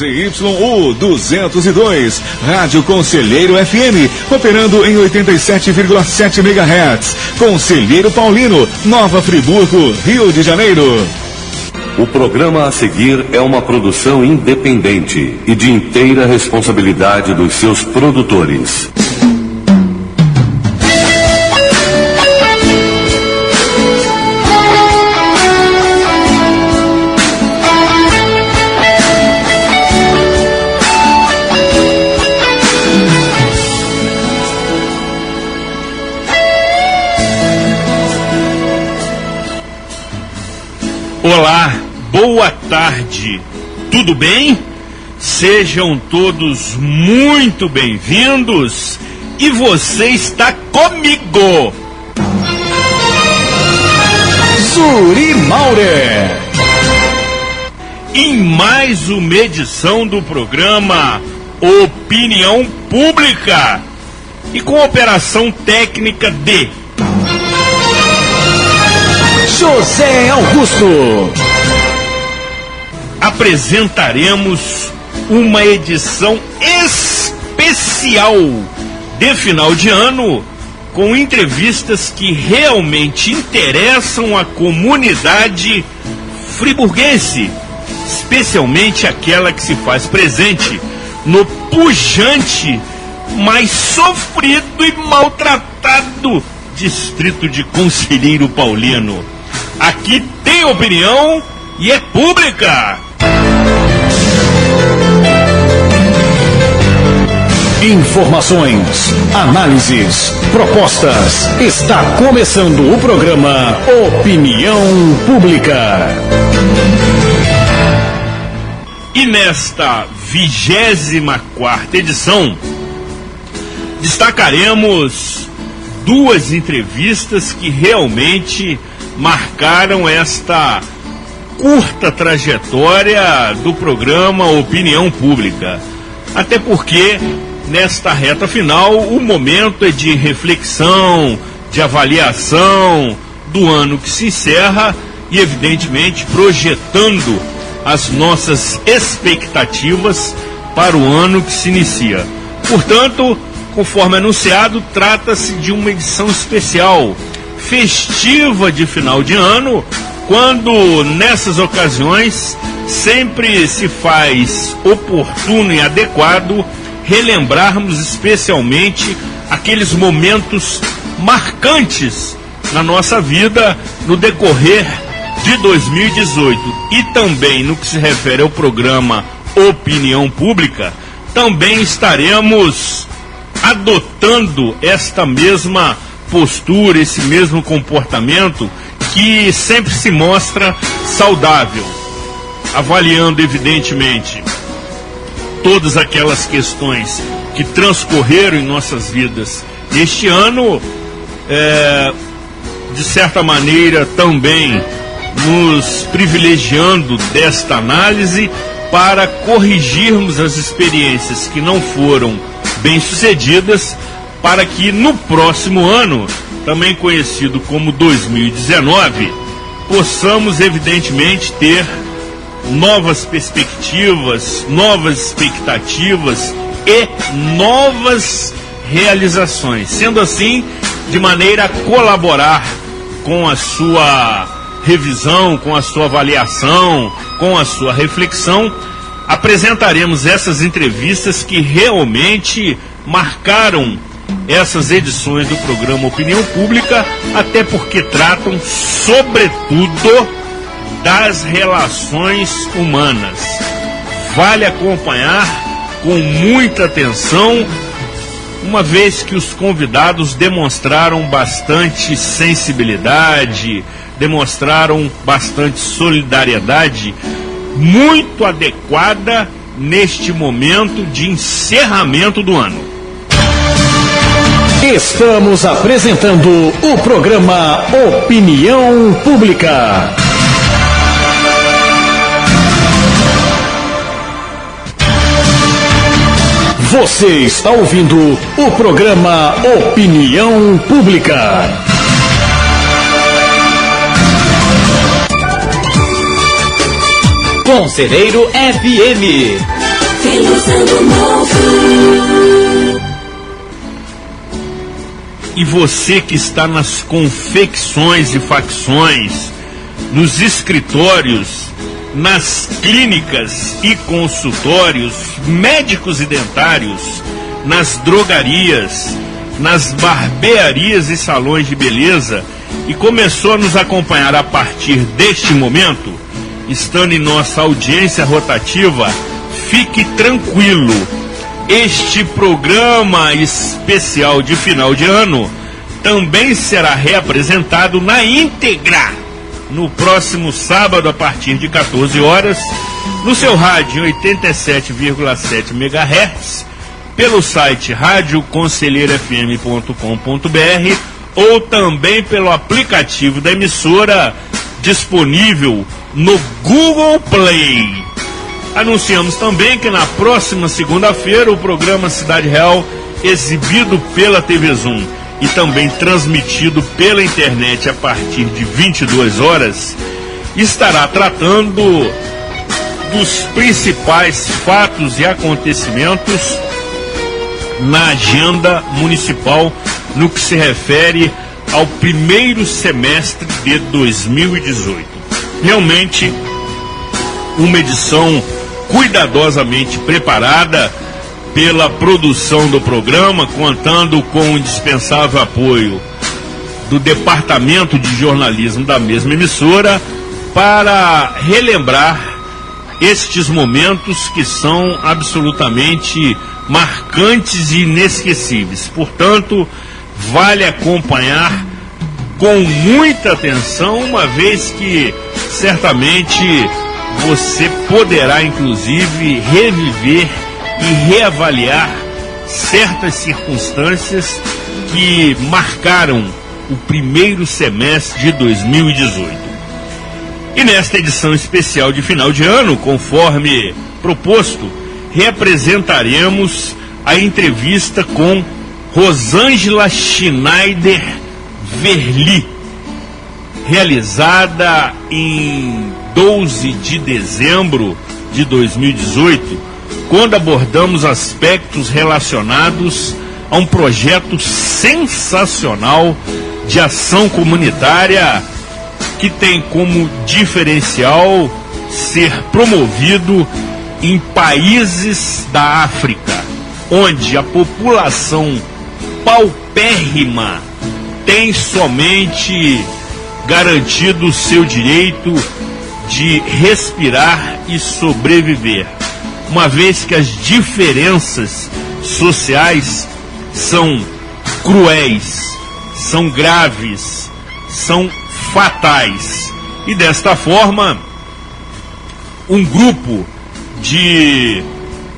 ZYU 202, Rádio Conselheiro FM, operando em 87,7 MHz. Conselheiro Paulino, Nova Friburgo, Rio de Janeiro. O programa a seguir é uma produção independente e de inteira responsabilidade dos seus produtores. Olá, boa tarde, tudo bem? Sejam todos muito bem-vindos e você está comigo, Zuri Maurer, em mais uma edição do programa Opinião Pública e com operação técnica de José Augusto. Apresentaremos uma edição especial de final de ano com entrevistas que realmente interessam a comunidade friburguense, especialmente aquela que se faz presente no pujante, mas sofrido e maltratado distrito de Conselheiro Paulino. Aqui tem opinião e é pública. Informações, análises, propostas. Está começando o programa Opinião Pública. E nesta 24ª edição, destacaremos duas entrevistas que realmente marcaram esta curta trajetória do programa Opinião Pública. Até porque, nesta reta final, o momento é de reflexão, de avaliação do ano que se encerra e, evidentemente, projetando as nossas expectativas para o ano que se inicia. Portanto, conforme anunciado, trata-se de uma edição especial, festiva de final de ano, quando nessas ocasiões sempre se faz oportuno e adequado relembrarmos especialmente aqueles momentos marcantes na nossa vida no decorrer de 2018. E também no que se refere ao programa Opinião Pública, também estaremos adotando esta mesma postura, esse mesmo comportamento que sempre se mostra saudável, avaliando evidentemente todas aquelas questões que transcorreram em nossas vidas este ano, de certa maneira também nos privilegiando desta análise para corrigirmos as experiências que não foram bem-sucedidas, para que no próximo ano, também conhecido como 2019, possamos evidentemente ter novas perspectivas, novas expectativas e novas realizações. Sendo assim, de maneira a colaborar com a sua revisão, com a sua avaliação, com a sua reflexão, apresentaremos essas entrevistas que realmente marcaram essas edições do programa Opinião Pública, até porque tratam, sobretudo, das relações humanas. Vale acompanhar com muita atenção, uma vez que os convidados demonstraram bastante sensibilidade, demonstraram bastante solidariedade, muito adequada neste momento de encerramento do ano. Estamos apresentando o programa Opinião Pública. Você está ouvindo o programa Opinião Pública. Conselheiro FM. pelos Ano Novo. E você que está nas confecções e facções, nos escritórios, nas clínicas e consultórios, médicos e dentários, nas drogarias, nas barbearias e salões de beleza, e começou a nos acompanhar a partir deste momento, estando em nossa audiência rotativa, fique tranquilo. Este programa especial de final de ano também será reapresentado na íntegra no próximo sábado a partir de 14 horas, no seu rádio em 87,7 MHz, pelo site radioconselheirofm.com.br ou também pelo aplicativo da emissora disponível no Google Play. Anunciamos também que na próxima segunda-feira o programa Cidade Real, exibido pela TV Zoom e também transmitido pela internet a partir de 22 horas, estará tratando dos principais fatos e acontecimentos na agenda municipal no que se refere ao primeiro semestre de 2018. Realmente, uma edição cuidadosamente preparada pela produção do programa, contando com o indispensável apoio do Departamento de Jornalismo da mesma emissora, para relembrar estes momentos que são absolutamente marcantes e inesquecíveis. Portanto, vale acompanhar com muita atenção, uma vez que certamente você poderá inclusive reviver e reavaliar certas circunstâncias que marcaram o primeiro semestre de 2018. E nesta edição especial de final de ano, conforme proposto, reapresentaremos a entrevista com Rosângela Schneider Verli, realizada em 12 de dezembro de 2018, quando abordamos aspectos relacionados a um projeto sensacional de ação comunitária que tem como diferencial ser promovido em países da África, onde a população paupérrima tem somente garantido o seu direito de respirar e sobreviver, uma vez que as diferenças sociais são cruéis, são graves, são fatais. E desta forma, um grupo de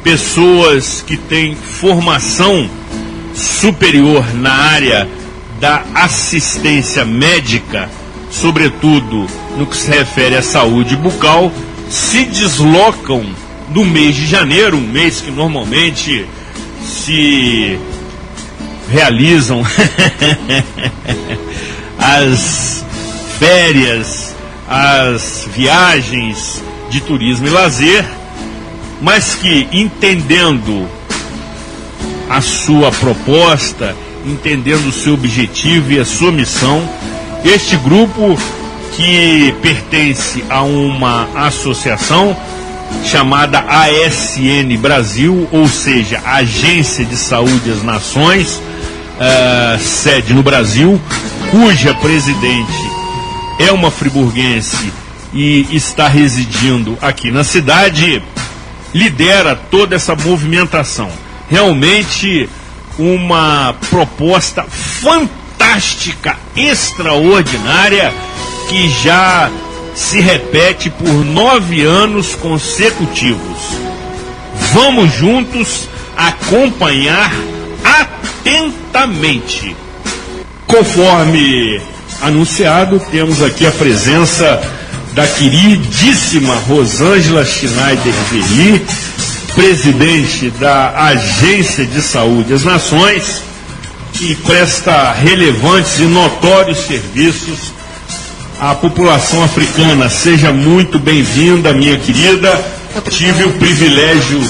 pessoas que têm formação superior na área da assistência médica, sobretudo no que se refere à saúde bucal, se deslocam no mês de janeiro, um mês que normalmente se realizam as férias, as viagens de turismo e lazer, mas que, entendendo a sua proposta, entendendo o seu objetivo e a sua missão, este grupo, que pertence a uma associação chamada ASN Brasil, ou seja, Agência de Saúde das Nações, sede no Brasil, cuja presidente é uma friburguense e está residindo aqui na cidade, lidera toda essa movimentação. Realmente uma proposta fantástica, extraordinária, que já se repete por 9 anos consecutivos. Vamos juntos acompanhar atentamente. Conforme anunciado, temos aqui a presença da queridíssima Rosângela Schneider Verli, presidente da Agência de Saúde das Nações, que presta relevantes e notórios serviços à população africana. Seja muito bem-vinda, minha querida. Tive o privilégio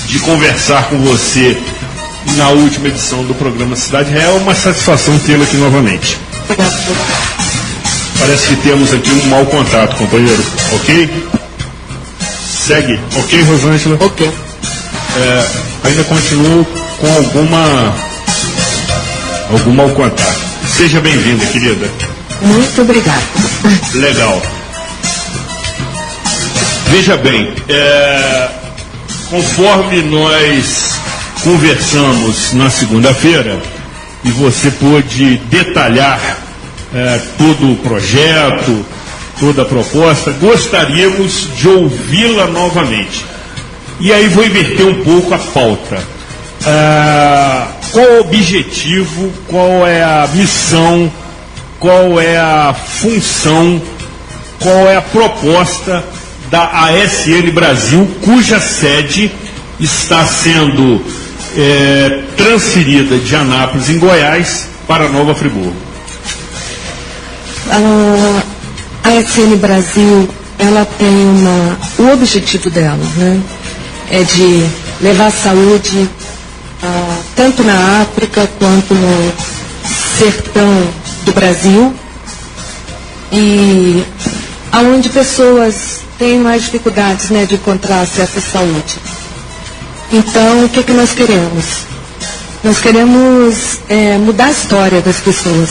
de conversar com você na última edição do programa Cidade Real. Uma satisfação tê-lo aqui novamente. Parece que temos aqui um mau contato, companheiro. Ok? Segue. Ok, Rosângela? Ok. Ainda continuo com algum mau contato. Seja bem-vinda, querida. Muito obrigada. Legal. Veja bem, conforme nós conversamos na segunda-feira, e você pôde detalhar todo o projeto, toda a proposta, gostaríamos de ouvi-la novamente. E aí vou inverter um pouco a pauta. Qual é o objetivo, qual é a missão, qual é a função, qual é a proposta da ASN Brasil, cuja sede está sendo transferida de Anápolis, em Goiás, para Nova Friburgo? A ASN Brasil, ela tem o objetivo dela, né, é de levar saúde tanto na África quanto no sertão do Brasil, e aonde pessoas têm mais dificuldades, né, de encontrar acesso à saúde. Então, o que nós queremos? Nós queremos mudar a história das pessoas.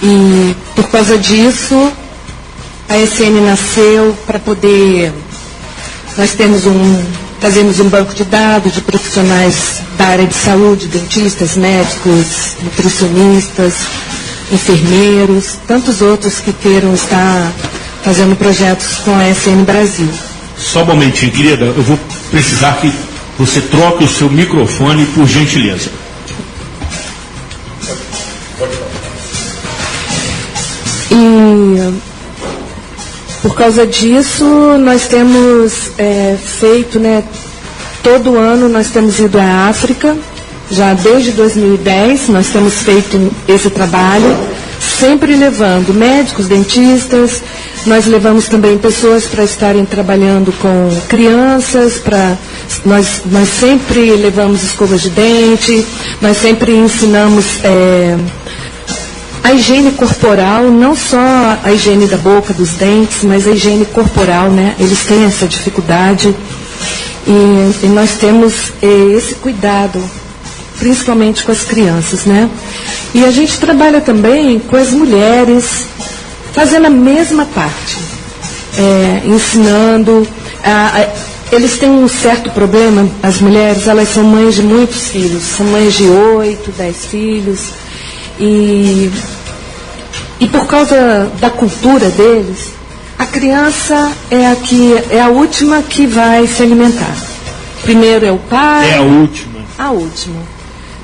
E por causa disso, a ASN nasceu para poder... Nós fazemos um banco de dados de profissionais da área de saúde, dentistas, médicos, nutricionistas, enfermeiros, tantos outros que queiram estar fazendo projetos com a ASN Brasil. Só um momentinho, querida, eu vou precisar que você troque o seu microfone, por gentileza. E por causa disso, nós temos feito, né, todo ano nós temos ido à África, já desde 2010 nós temos feito esse trabalho, sempre levando médicos, dentistas, nós levamos também pessoas para estarem trabalhando com crianças, nós sempre levamos escovas de dente, nós sempre ensinamos a higiene corporal, não só a higiene da boca, dos dentes, mas a higiene corporal, né? Eles têm essa dificuldade e nós temos esse cuidado, principalmente com as crianças, né? E a gente trabalha também com as mulheres, fazendo a mesma parte, ensinando. Eles têm um certo problema, as mulheres, elas são mães de muitos filhos, são mães de 8, 10 filhos, e por causa da cultura deles, a criança é a última que vai se alimentar. Primeiro é o pai. É a última. A última.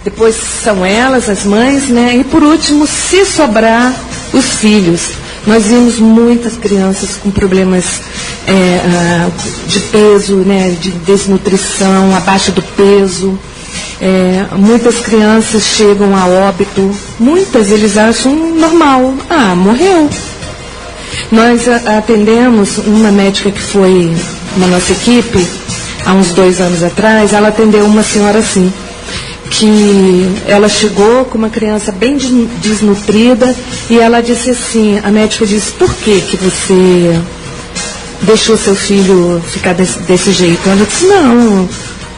Depois são elas, as mães, né? E por último, se sobrar, os filhos. Nós vimos muitas crianças com problemas de peso, né? De desnutrição, abaixo do peso. Muitas crianças chegam a óbito, muitas eles acham normal, morreu. Nós atendemos uma médica que foi na nossa equipe, há uns 2 anos atrás, ela atendeu uma senhora assim, que ela chegou com uma criança bem desnutrida e ela disse assim, a médica disse, por que você deixou seu filho ficar desse jeito? Ela disse, não,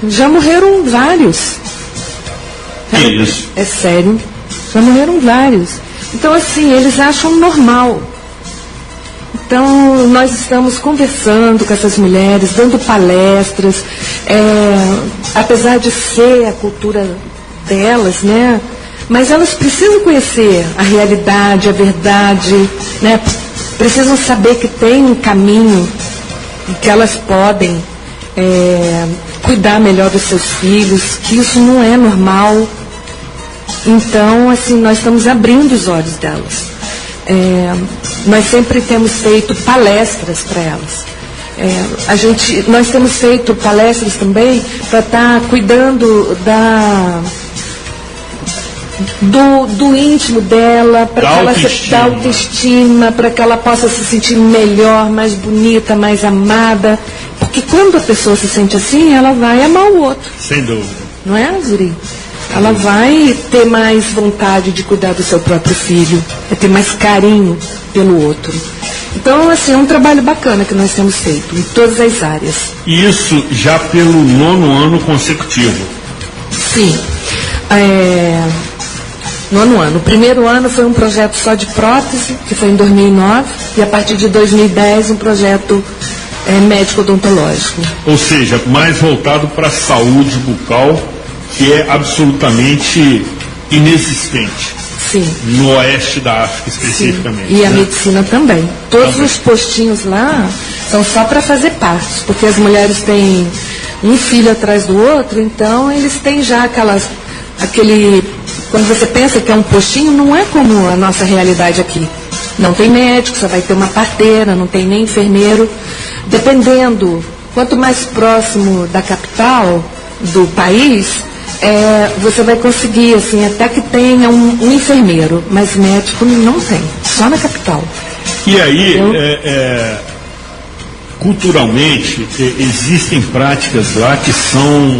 já morreram vários. Isso. É sério, já morreram vários. Então, assim, eles acham normal. Então, nós estamos conversando com essas mulheres, dando palestras, apesar de ser a cultura delas, né? Mas elas precisam conhecer a realidade, a verdade, né? Precisam saber que tem um caminho e que elas podem cuidar melhor dos seus filhos, que isso não é normal. Então, assim, nós estamos abrindo os olhos delas. Nós sempre temos feito palestras para elas. Nós temos feito palestras também para estar cuidando do íntimo dela, para que ela da autoestima, para que ela possa se sentir melhor, mais bonita, mais amada, porque Porque quando a pessoa se sente assim, ela vai amar o outro. Sem dúvida. Não é, Zuri? Ela vai ter mais vontade de cuidar do seu próprio filho, vai ter mais carinho pelo outro. Então, assim, é um trabalho bacana que nós temos feito, em todas as áreas. E isso já pelo 9º ano consecutivo. Sim. 9º ano. O primeiro ano foi um projeto só de prótese, que foi em 2009, e a partir de 2010 um projeto médico odontológico. Ou seja, mais voltado para a saúde bucal, que é absolutamente inexistente. Sim. No oeste da África, especificamente. Sim. E a medicina também. Todos os postinhos lá são só para fazer partos, porque as mulheres têm um filho atrás do outro, então eles têm já quando você pensa que é um postinho, não é como a nossa realidade aqui. Não tem médico, só vai ter uma parteira, não tem nem enfermeiro. Dependendo, quanto mais próximo da capital do país, você vai conseguir, assim, até que tenha um enfermeiro, mas médico não tem, só na capital. E aí, culturalmente, existem práticas lá que são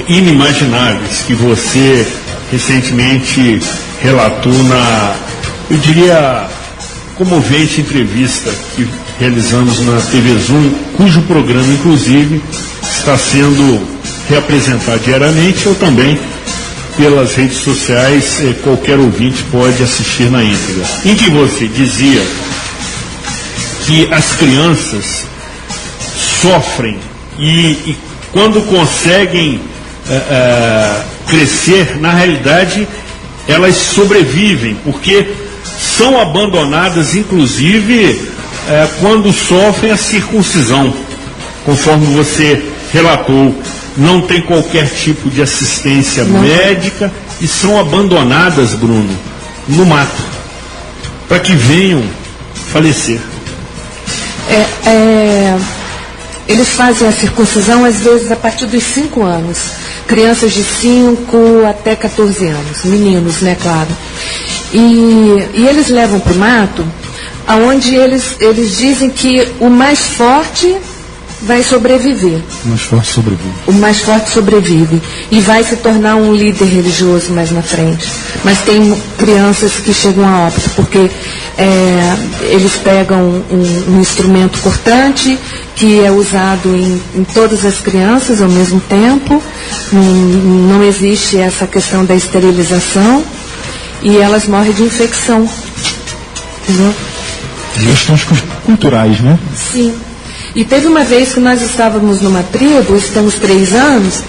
inimagináveis, que você recentemente relatou eu diria, comovente entrevista que realizamos na TV Zoom, cujo programa, inclusive, está sendo reapresentado diariamente, ou também pelas redes sociais, qualquer ouvinte pode assistir na íntegra, em que você dizia que as crianças sofrem e quando conseguem crescer, na realidade elas sobrevivem, porque são abandonadas, inclusive, quando sofrem a circuncisão, conforme você relatou. Não tem qualquer tipo de assistência médica e são abandonadas, Bruno, no mato, para que venham falecer. Eles fazem a circuncisão, às vezes, a partir dos 5 anos. Crianças de 5 até 14 anos, meninos, né, claro. E eles levam para o mato, onde eles dizem que o mais forte vai sobreviver. O mais forte sobrevive. O mais forte sobrevive. E vai se tornar um líder religioso mais na frente. Mas tem crianças que chegam a óbito, porque eles pegam um instrumento cortante, que é usado em todas as crianças ao mesmo tempo. Não existe essa questão da esterilização. E elas morrem de infecção. Entendeu? Questões culturais, né? Sim. E teve uma vez que nós estávamos numa tribo, estamos 3 anos,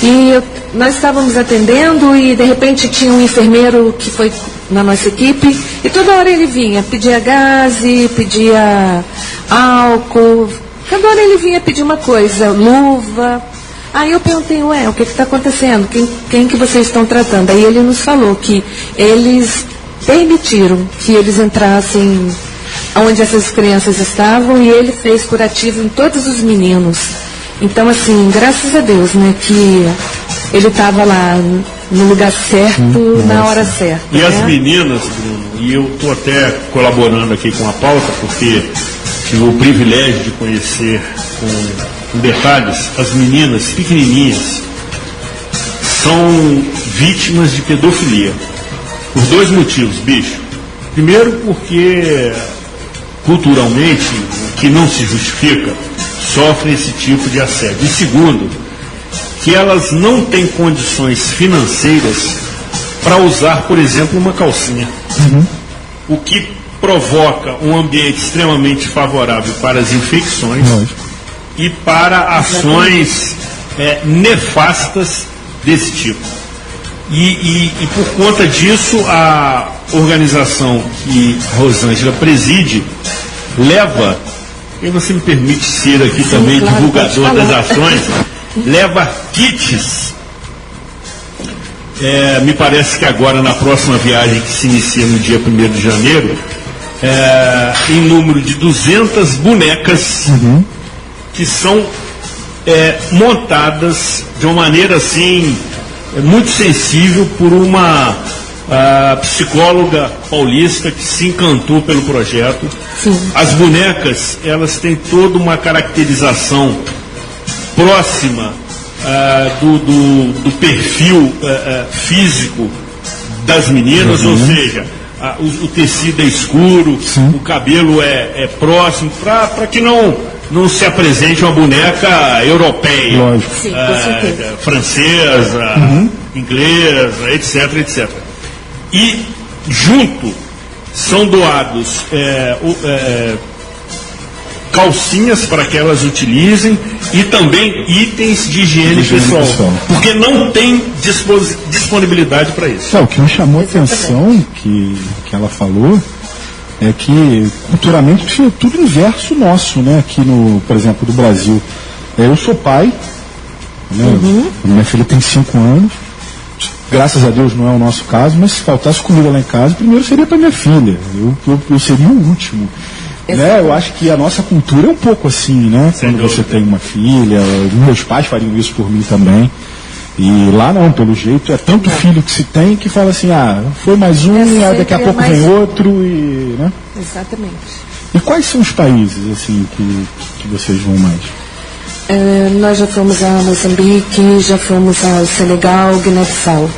e nós estávamos atendendo e de repente tinha um enfermeiro que foi na nossa equipe, e toda hora ele vinha, pedia gaze, pedia álcool, cada hora ele vinha pedir uma coisa, luva. Aí eu perguntei, o que está acontecendo? Quem que vocês estão tratando? Aí ele nos falou que eles permitiram que eles entrassem onde essas crianças estavam, e ele fez curativo em todos os meninos. Então, assim, graças a Deus, né, que ele estava lá no lugar certo, na hora certa. E né? as meninas, Bruno, e eu estou até colaborando aqui com a pauta, porque tive o privilégio de conhecer com detalhes, as meninas pequenininhas são vítimas de pedofilia. Por 2 motivos, bicho. Primeiro, porque culturalmente, que não se justifica, sofrem esse tipo de assédio. E segundo, que elas não têm condições financeiras para usar, por exemplo, uma calcinha. O que provoca um ambiente extremamente favorável para as infecções e para ações nefastas desse tipo. E por conta disso, a organização que a Rosângela preside leva, e você me permite ser aqui também claro, divulgador das ações, leva kits. Me parece que agora, na próxima viagem que se inicia no dia 1º de janeiro, em número de 200 bonecas que são montadas de uma maneira assim muito sensível por uma psicóloga paulista que se encantou pelo projeto. Sim. As bonecas, elas têm toda uma caracterização próxima do perfil físico das meninas, ou seja, o tecido é escuro, o cabelo é próximo, para que não se apresente uma boneca europeia, Sim, com certeza. francesa, inglesa, etc, etc. E junto são doados calcinhas para que elas utilizem e também itens de higiene pessoal, porque não tem disponibilidade para isso. O que me chamou a atenção que ela falou é que culturalmente tinha tudo inverso nosso, né? Aqui por exemplo, do Brasil. Eu sou pai, né? Minha filha tem 5 anos. Graças a Deus não é o nosso caso, mas se faltasse comida lá em casa, primeiro seria para minha filha. Eu seria o último. Né? Eu acho que a nossa cultura é um pouco assim, né? Quando você tem uma filha, meus pais fariam isso por mim também. E lá não, pelo jeito, é tanto filho que se tem que fala assim, foi mais um, daqui a pouco vem outro, e, né? Exatamente. E quais são os países, assim, que vocês vão mais? Nós já fomos a Moçambique, já fomos ao Senegal, Guiné-Bissau.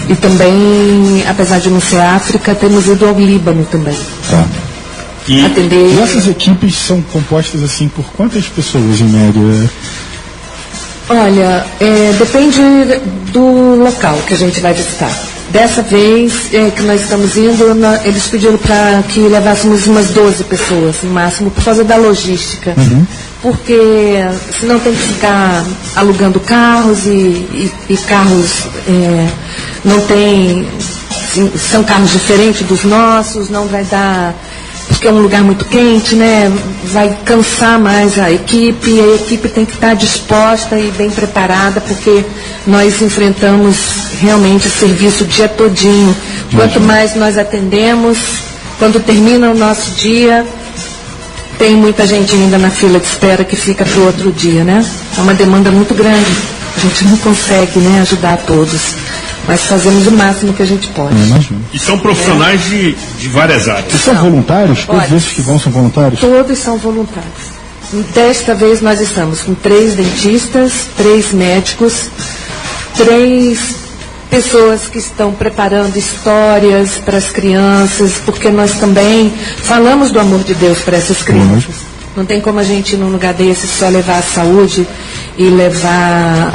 E também, apesar de não ser África, temos ido ao Líbano também. Tá. Atender... E essas equipes são compostas, assim, por quantas pessoas, em média? Olha, depende do local que a gente vai visitar. Dessa vez que nós estamos indo, eles pediram para que levássemos umas 12 pessoas no máximo, por causa da logística. Porque senão tem que ficar alugando carros e carros não tem, são carros diferentes dos nossos, não vai dar, porque é um lugar muito quente, né? Vai cansar mais a equipe, e a equipe tem que estar disposta e bem preparada, porque nós enfrentamos realmente o serviço o dia todinho. Quanto mais nós atendemos, quando termina o nosso dia, tem muita gente ainda na fila de espera que fica para o outro dia, né? É uma demanda muito grande. A gente não consegue, né, ajudar a todos. Mas fazemos o máximo que a gente pode. E são profissionais de várias áreas. E são voluntários? Todos esses que vão são voluntários? Todos são voluntários. Desta vez nós estamos com 3 dentistas, 3 médicos, 3 pessoas que estão preparando histórias para as crianças, porque nós também falamos do amor de Deus para essas crianças. Não tem como a gente ir num lugar desse só levar a saúde e levar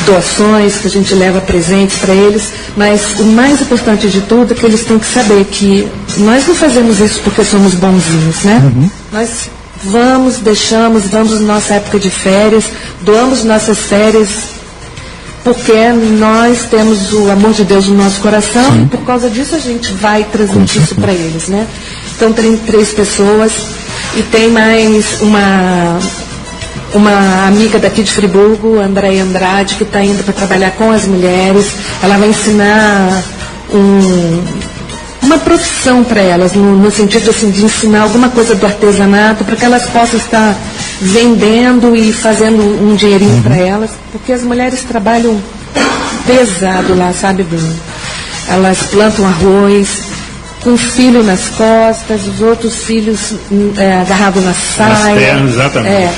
doações, que a gente leva presentes para eles, mas o mais importante de tudo é que eles têm que saber que nós não fazemos isso porque somos bonzinhos, né? Nós vamos na nossa época de férias, doamos nossas férias porque nós temos o amor de Deus no nosso coração e por causa disso a gente vai transmitir isso para eles, né? Então tem 3 pessoas e tem mais uma amiga daqui de Friburgo, Andréia Andrade, que está indo para trabalhar com as mulheres. Ela vai ensinar uma profissão para elas, no sentido assim, de ensinar alguma coisa do artesanato, para que elas possam estar vendendo e fazendo um dinheirinho para elas, porque as mulheres trabalham pesado lá, sabe, Bruno? Elas plantam arroz, com o filho nas costas, os outros filhos agarrados na saia. Nas pernas, exatamente.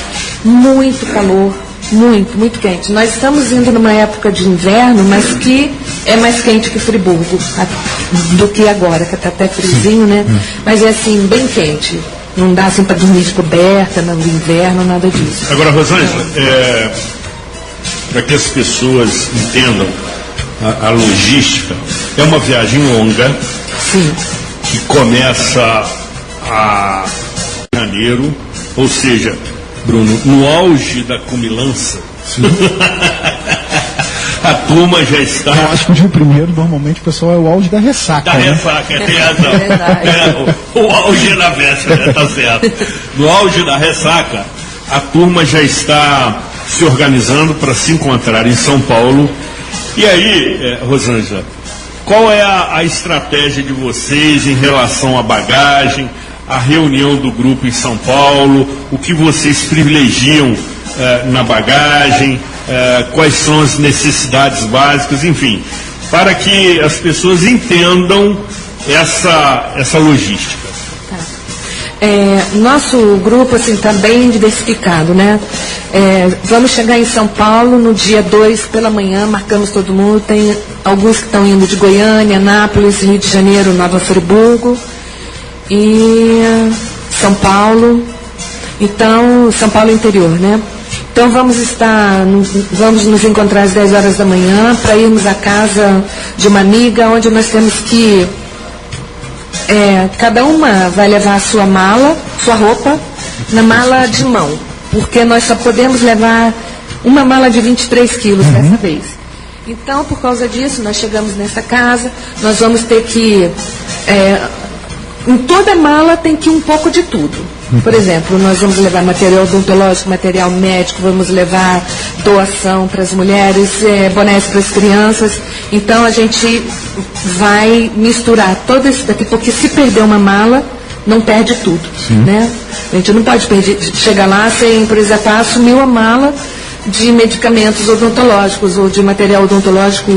Muito calor, muito quente. Nós estamos indo numa época de inverno, mas que é mais quente que Friburgo, do que agora, que está até friozinho, né? Mas é assim, bem quente. Não dá assim para dormir de coberta no inverno, nada disso. Agora, Rosângela, para que as pessoas entendam a logística, é uma viagem longa. Sim. Que começa em janeiro, ou seja, Bruno, no auge da comilança, a turma já está... Eu acho que o dia primeiro, normalmente, o pessoal é o auge da ressaca. Da ressaca, tem razão. O auge é na véspera, tá certo. No auge da ressaca, a turma já está se organizando para se encontrar em São Paulo. E aí, Rosângela, qual é a estratégia de vocês em relação à bagagem, a reunião do grupo em São Paulo, o que vocês privilegiam na bagagem, quais são as necessidades básicas, enfim, para que as pessoas entendam essa logística. Tá. Nosso grupo assim está bem diversificado, né? Vamos chegar em São Paulo no dia 2 pela manhã, marcamos todo mundo. Tem alguns que estão indo de Goiânia, Anápolis, Rio de Janeiro, Nova Friburgo e São Paulo. Então, São Paulo interior, né? Então vamos nos encontrar às 10 horas da manhã para irmos à casa de uma amiga, onde nós temos que cada uma vai levar a sua mala, sua roupa, na mala de mão, porque nós só podemos levar uma mala de 23 quilos dessa vez. Então, por causa disso, nós chegamos nessa casa, nós vamos ter que, em toda mala tem que ir um pouco de tudo. Por exemplo, nós vamos levar material odontológico, material médico, vamos levar doação para as mulheres, bonés para as crianças. Então a gente vai misturar todo isso daqui, porque se perder uma mala, não perde tudo, né? A gente não pode chegar lá sem, por exemplo, assumir uma mala de medicamentos odontológicos ou de material odontológico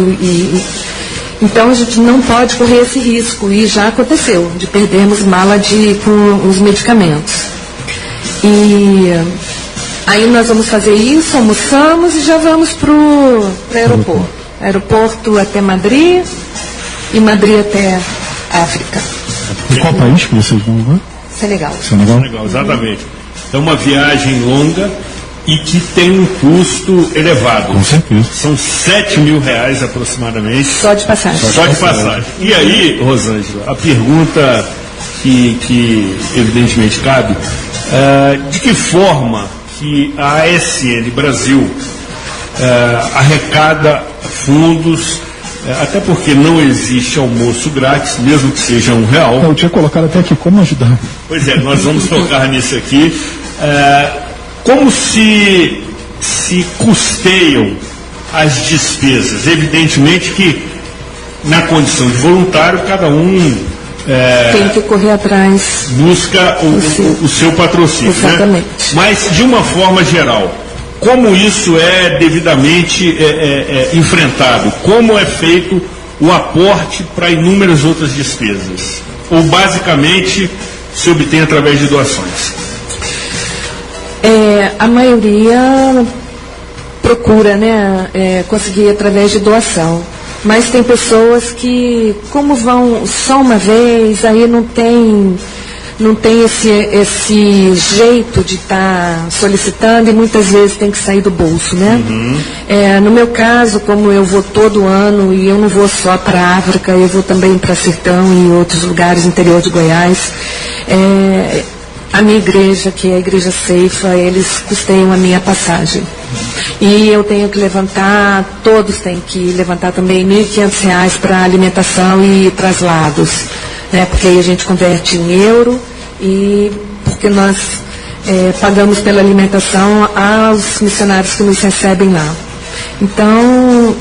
então a gente não pode correr esse risco, e já aconteceu, de perdermos mala com os medicamentos. E aí nós vamos fazer isso, almoçamos e já vamos para o aeroporto. Aeroporto até Madrid e Madrid até África. E qual país que vocês vão agora? Senegal. Senegal, exatamente. É uma viagem longa e que tem um custo elevado. Com certeza. São R$7.000 aproximadamente. Só de passagem. Só de passagem. E aí, Rosângela, a pergunta que evidentemente cabe, de que forma que a ASN Brasil arrecada fundos, até porque não existe almoço grátis, mesmo que seja R$1. Eu tinha colocado até aqui como ajudar. Pois é, nós vamos tocar nisso aqui. Como se custeiam as despesas? Evidentemente que, na condição de voluntário, cada um tem que correr atrás. Busca o seu patrocínio. Exatamente. Né? Mas, de uma forma geral, como isso é devidamente enfrentado? Como é feito o aporte para inúmeras outras despesas? Ou, basicamente, se obtém através de doações? A maioria procura, né, conseguir através de doação. Mas tem pessoas que, como vão só uma vez, aí não tem esse jeito de estar solicitando, e muitas vezes tem que sair do bolso, né? No meu caso, como eu vou todo ano, e eu não vou só para a África, eu vou também para Sertão e outros lugares, interior de Goiás, a minha igreja, que é a Igreja Ceifa, eles custeiam a minha passagem. E eu tenho que levantar, todos têm que levantar também R$1.500 para alimentação e traslados, né? Porque aí a gente converte em euro, e porque nós pagamos pela alimentação aos missionários que nos recebem lá. Então,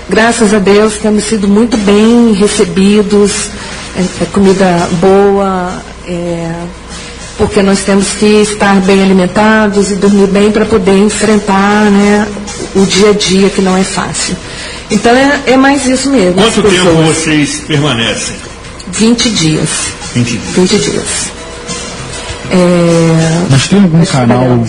graças a Deus, temos sido muito bem recebidos, comida boa, porque nós temos que estar bem alimentados e dormir bem para poder enfrentar, né, o dia a dia, que não é fácil. Então é mais isso mesmo. Quanto tempo vocês permanecem? 20 dias. 20 dias. Mas tem algum canal,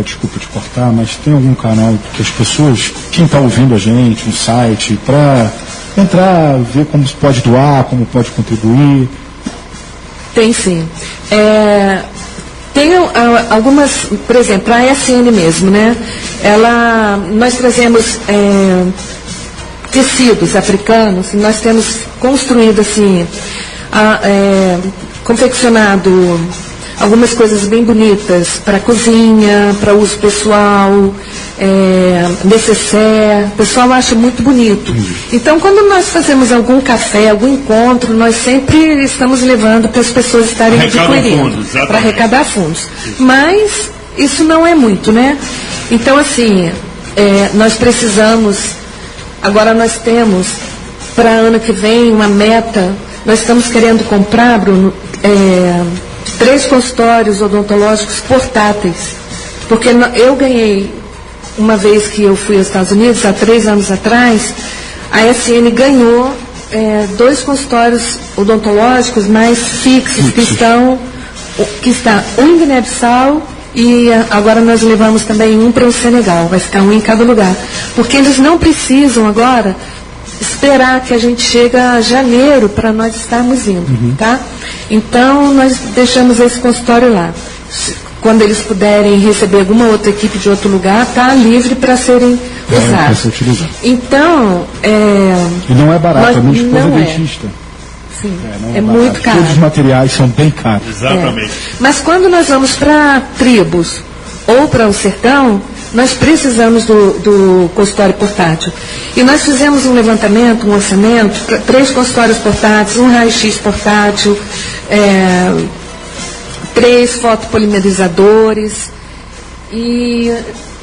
desculpa te cortar, mas tem algum canal que as pessoas, quem está ouvindo a gente, um site, para entrar, ver como se pode doar, como pode contribuir? Tem sim. Tem algumas, por exemplo, a ASN mesmo, né? Nós trazemos tecidos africanos, nós temos construído assim, confeccionado algumas coisas bem bonitas para cozinha, para uso pessoal, necessaire. O pessoal acha muito bonito. Então, quando nós fazemos algum café, algum encontro, nós sempre estamos levando para as pessoas estarem adquirindo, para arrecadar fundos. Mas isso não é muito, né? Então, assim, nós precisamos. Agora nós temos para ano que vem uma meta. Nós estamos querendo comprar, Bruno, 3 consultórios odontológicos portáteis, porque eu ganhei, uma vez que eu fui aos Estados Unidos, há 3 anos atrás, a ASN ganhou 2 consultórios odontológicos mais fixos, que estão que está um em Guiné-Bissau e agora nós levamos também um para o Senegal, vai ficar um em cada lugar. Porque eles não precisam agora esperar que a gente chegue a janeiro para nós estarmos indo, tá? Então, nós deixamos esse consultório lá. Quando eles puderem receber alguma outra equipe de outro lugar, está livre para serem usados. Então, e não é barato, a minha esposa é dentista. Sim, é muito caro. Todos os materiais são bem caros. Exatamente. Mas quando nós vamos para tribos ou para o sertão, nós precisamos do consultório portátil. E nós fizemos um levantamento, um orçamento, 3 consultórios portáteis, um raio-x portátil, 3 fotopolimerizadores e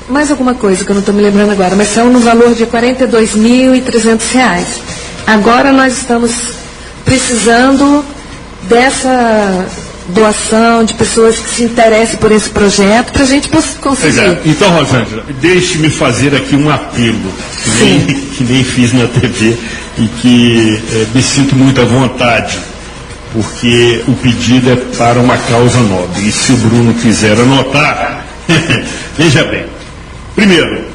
mais alguma coisa que eu não estou me lembrando agora, mas são no valor de R$ 42.300. Agora nós estamos precisando dessa doação de pessoas que se interessem por esse projeto para a gente conseguir. Então, Rosângela, deixe-me fazer aqui um apelo que nem fiz na TV e que me sinto muito à vontade, porque o pedido é para uma causa nobre. E se o Bruno quiser anotar, veja bem. Primeiro,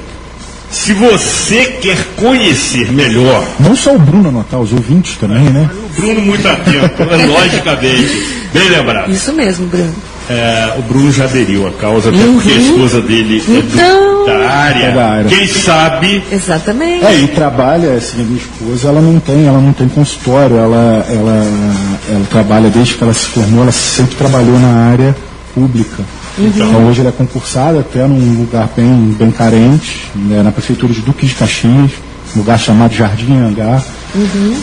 se você quer conhecer melhor... Não só o Bruno anotar, os ouvintes também, né? O Bruno muito atento, logicamente. Bem lembrado. Isso mesmo, Bruno. O Bruno já aderiu à causa, até porque a esposa dele é da área. Quem sabe... Exatamente. E trabalha, assim, a minha esposa, ela não tem consultório, ela trabalha desde que ela se formou, ela sempre trabalhou na área pública. Então hoje ela é concursada até num lugar bem carente, né, na prefeitura de Duque de Caxias, um lugar chamado Jardim Anhangá.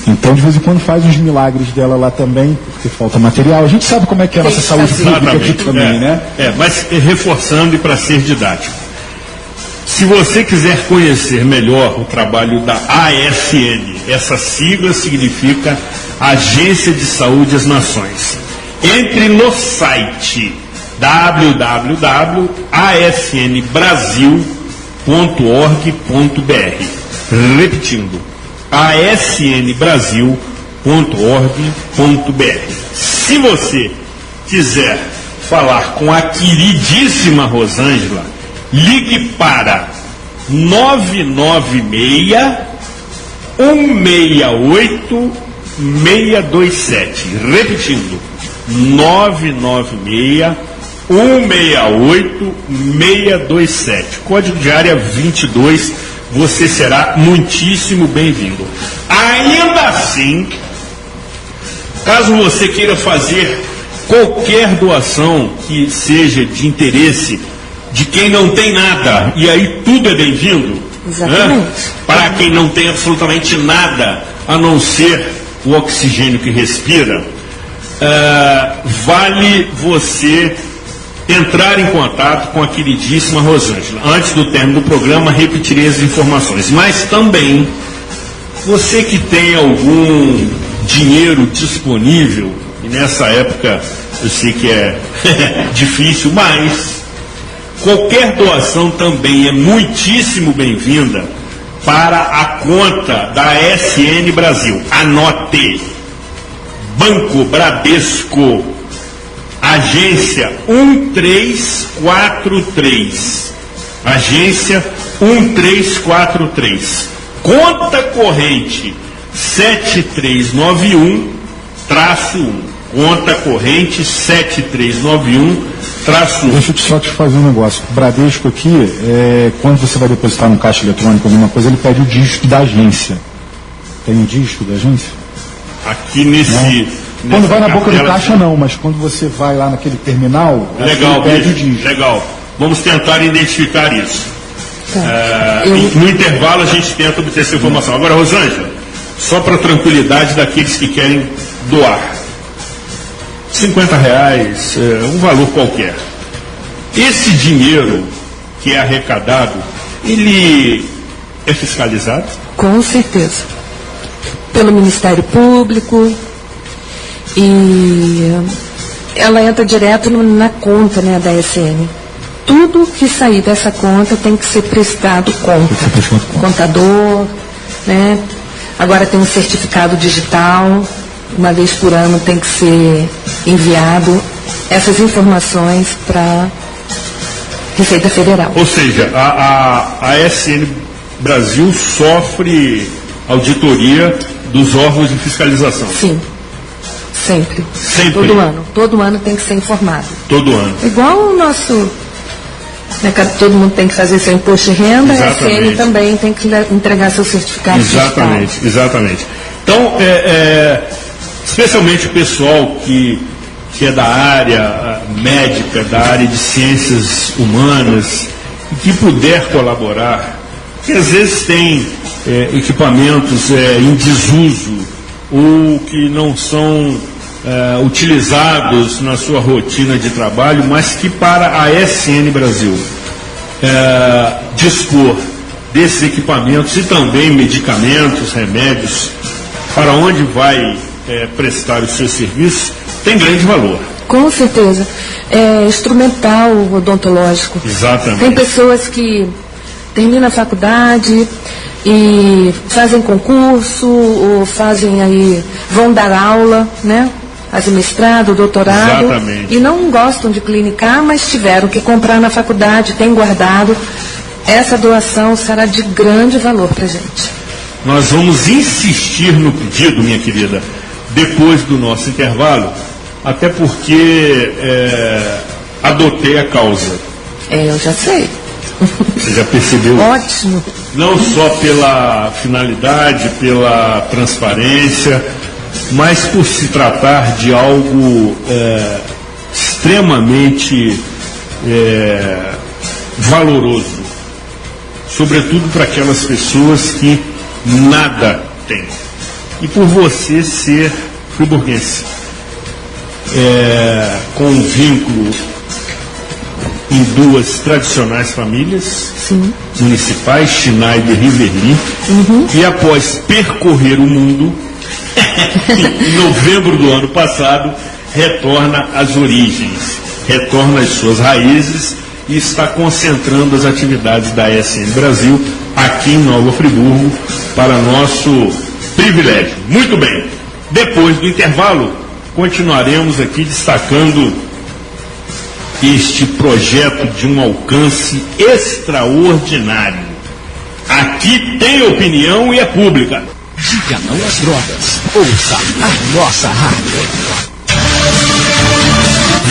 Então de vez em quando faz uns milagres dela lá também, porque falta material. A gente sabe como é que é a nossa saúde pública aqui também, né? Mas reforçando e para ser didático. Se você quiser conhecer melhor o trabalho da ASN, essa sigla significa Agência de Saúde das Nações. Entre no site www.asnbrasil.org.br. Repetindo, asnbrasil.org.br. Se você quiser falar com a queridíssima Rosângela, ligue para 996-168-627. Repetindo, 996-168-627. Código de área 22. Você será muitíssimo bem-vindo. Ainda assim, caso você queira fazer qualquer doação que seja de interesse de quem não tem nada, e aí tudo é bem-vindo. Exatamente. Para quem não tem absolutamente nada, a não ser o oxigênio que respira, vale você entrar em contato com a queridíssima Rosângela. Antes do término do programa, repetirei as informações. Mas também, você que tem algum dinheiro disponível, e nessa época eu sei que é difícil, mas qualquer doação também é muitíssimo bem-vinda para a conta da ASN Brasil. Anote: Banco Bradesco, agência 1343. Agência 1343. Conta corrente 7391-1. Conta corrente 7391-1. Deixa eu só te fazer um negócio. O Bradesco aqui, quando você vai depositar no caixa eletrônico alguma coisa, ele pede o dígito da agência. Tem um dígito da agência? Aqui nesse... Quando vai na boca do caixa não, mas quando você vai lá naquele terminal, legal, legal. Vamos tentar identificar isso. No intervalo a gente tenta obter essa informação. Agora, Rosângela, só para tranquilidade daqueles que querem doar, R$50, um valor qualquer. Esse dinheiro que é arrecadado, ele é fiscalizado? Com certeza. Pelo Ministério Público. E ela entra direto na conta, né, da ASN. Tudo que sair dessa conta tem que ser prestado conta. Contador, né? Agora tem um certificado digital, uma vez por ano tem que ser enviado. essas informações para Receita Federal. Ou seja, a ASN Brasil sofre auditoria dos órgãos de fiscalização. Sim, sempre. Sempre. Todo ano tem que ser informado. Todo ano. Igual o nosso, né, todo mundo tem que fazer seu imposto de renda, Exatamente. a SN também tem que entregar seu certificado Exatamente, fiscal. exatamente. Então, especialmente o pessoal que é da área médica, da área de ciências humanas, e que puder colaborar, que às vezes tem equipamentos em desuso ou que não são utilizados na sua rotina de trabalho, mas que para a ASN Brasil dispor desses equipamentos e também medicamentos, remédios, para onde vai prestar os seus serviços, tem grande valor. Com certeza. Instrumental odontológico. Exatamente. Tem pessoas que terminam a faculdade e fazem concurso, ou fazem aí, vão dar aula, né? Fazem mestrado, doutorado. Exatamente. E não gostam de clinicar, mas tiveram que comprar na faculdade, têm guardado. Essa doação será de grande valor para a gente. Nós vamos insistir no pedido, minha querida, depois do nosso intervalo, até porque adotei a causa. Eu já sei. Você já percebeu? Ótimo. Não só pela finalidade, pela transparência, mas por se tratar de algo extremamente valoroso, sobretudo para aquelas pessoas que nada têm. E por você ser friburguense, com um vínculo em duas tradicionais famílias municipais, Schneider e Verli, e após percorrer o mundo, em novembro do ano passado, retorna às origens, retorna às suas raízes e está concentrando as atividades da ASN Brasil aqui em Nova Friburgo para nosso privilégio. Muito bem, depois do intervalo, continuaremos aqui destacando este projeto de um alcance extraordinário. Aqui tem opinião e é pública. Diga não às drogas. Ouça a nossa rádio.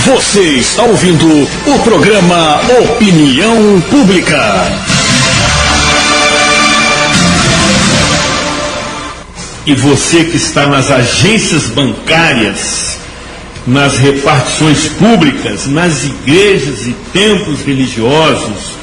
Você está ouvindo o programa Opinião Pública. E você que está nas agências bancárias, nas repartições públicas, nas igrejas e templos religiosos,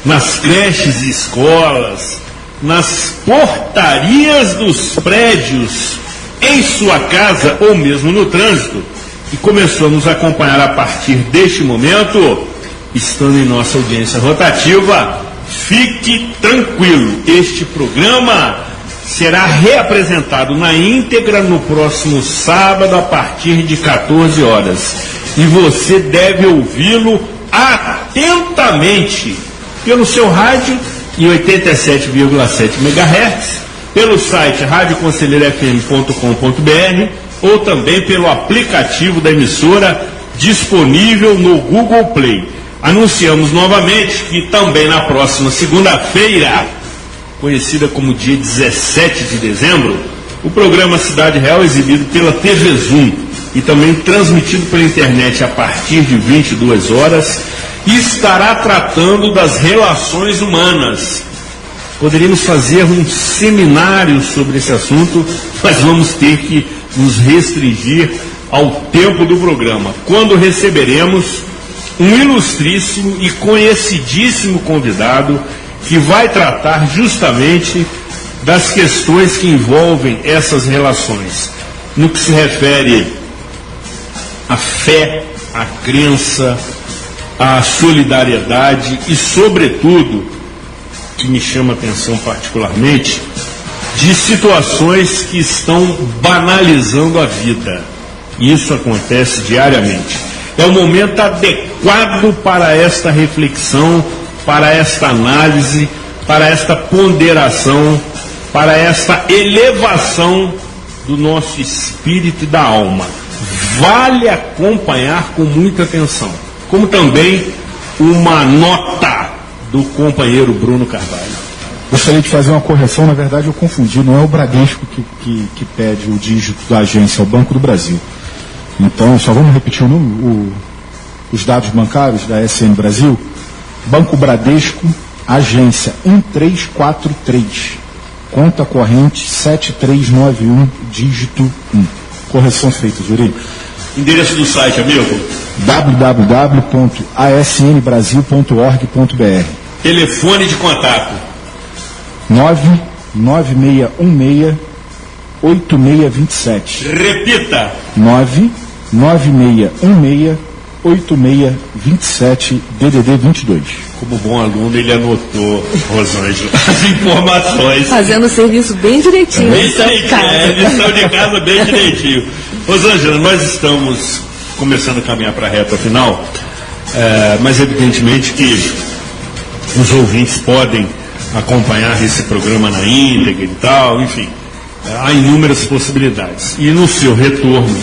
nas creches e escolas, nas portarias dos prédios, em sua casa ou mesmo no trânsito, e começou a nos acompanhar a partir deste momento, estando em nossa audiência rotativa, fique tranquilo, este programa será reapresentado na íntegra no próximo sábado a partir de 14 horas. E você deve ouvi-lo atentamente pelo seu rádio em 87,7 MHz, pelo site radioconselheirofm.com.br ou também pelo aplicativo da emissora disponível no Google Play. Anunciamos novamente que também na próxima segunda-feira, conhecida como dia 17 de dezembro, o programa Cidade Real é exibido pela TV Zoom e também transmitido pela internet a partir de 22 horas e estará tratando das relações humanas. Poderíamos fazer um seminário sobre esse assunto, mas vamos ter que nos restringir ao tempo do programa, quando receberemos um ilustríssimo e conhecidíssimo convidado que vai tratar justamente das questões que envolvem essas relações, no que se refere à fé, à crença, à solidariedade e, sobretudo, que me chama a atenção particularmente, de situações que estão banalizando a vida. E isso acontece diariamente. É o momento adequado para esta reflexão, para esta análise, para esta ponderação, para esta elevação do nosso espírito e da alma. vale acompanhar com muita atenção. Como também uma nota do companheiro Bruno Carvalho. Gostaria de fazer uma correção, na verdade eu confundi, não é o Bradesco que pede o dígito da agência, é o Banco do Brasil. Então, só vamos repetir o número, os dados bancários da SN Brasil. Banco Bradesco, agência 1343, conta corrente 7391, dígito 1. Correção feita, Júri. Endereço do site, amigo? www.asnbrasil.org.br. Telefone de contato. 99616-8627. Repita. 99616-8627, DDD 22. Como bom aluno, ele anotou, Rosângela, as informações. Fazendo o serviço bem direitinho. Bem direitinho, lição de casa bem direitinho. Rosângela, nós estamos começando a caminhar para a reta final, mas evidentemente que os ouvintes podem acompanhar esse programa na íntegra e tal, enfim, há inúmeras possibilidades. E no seu retorno,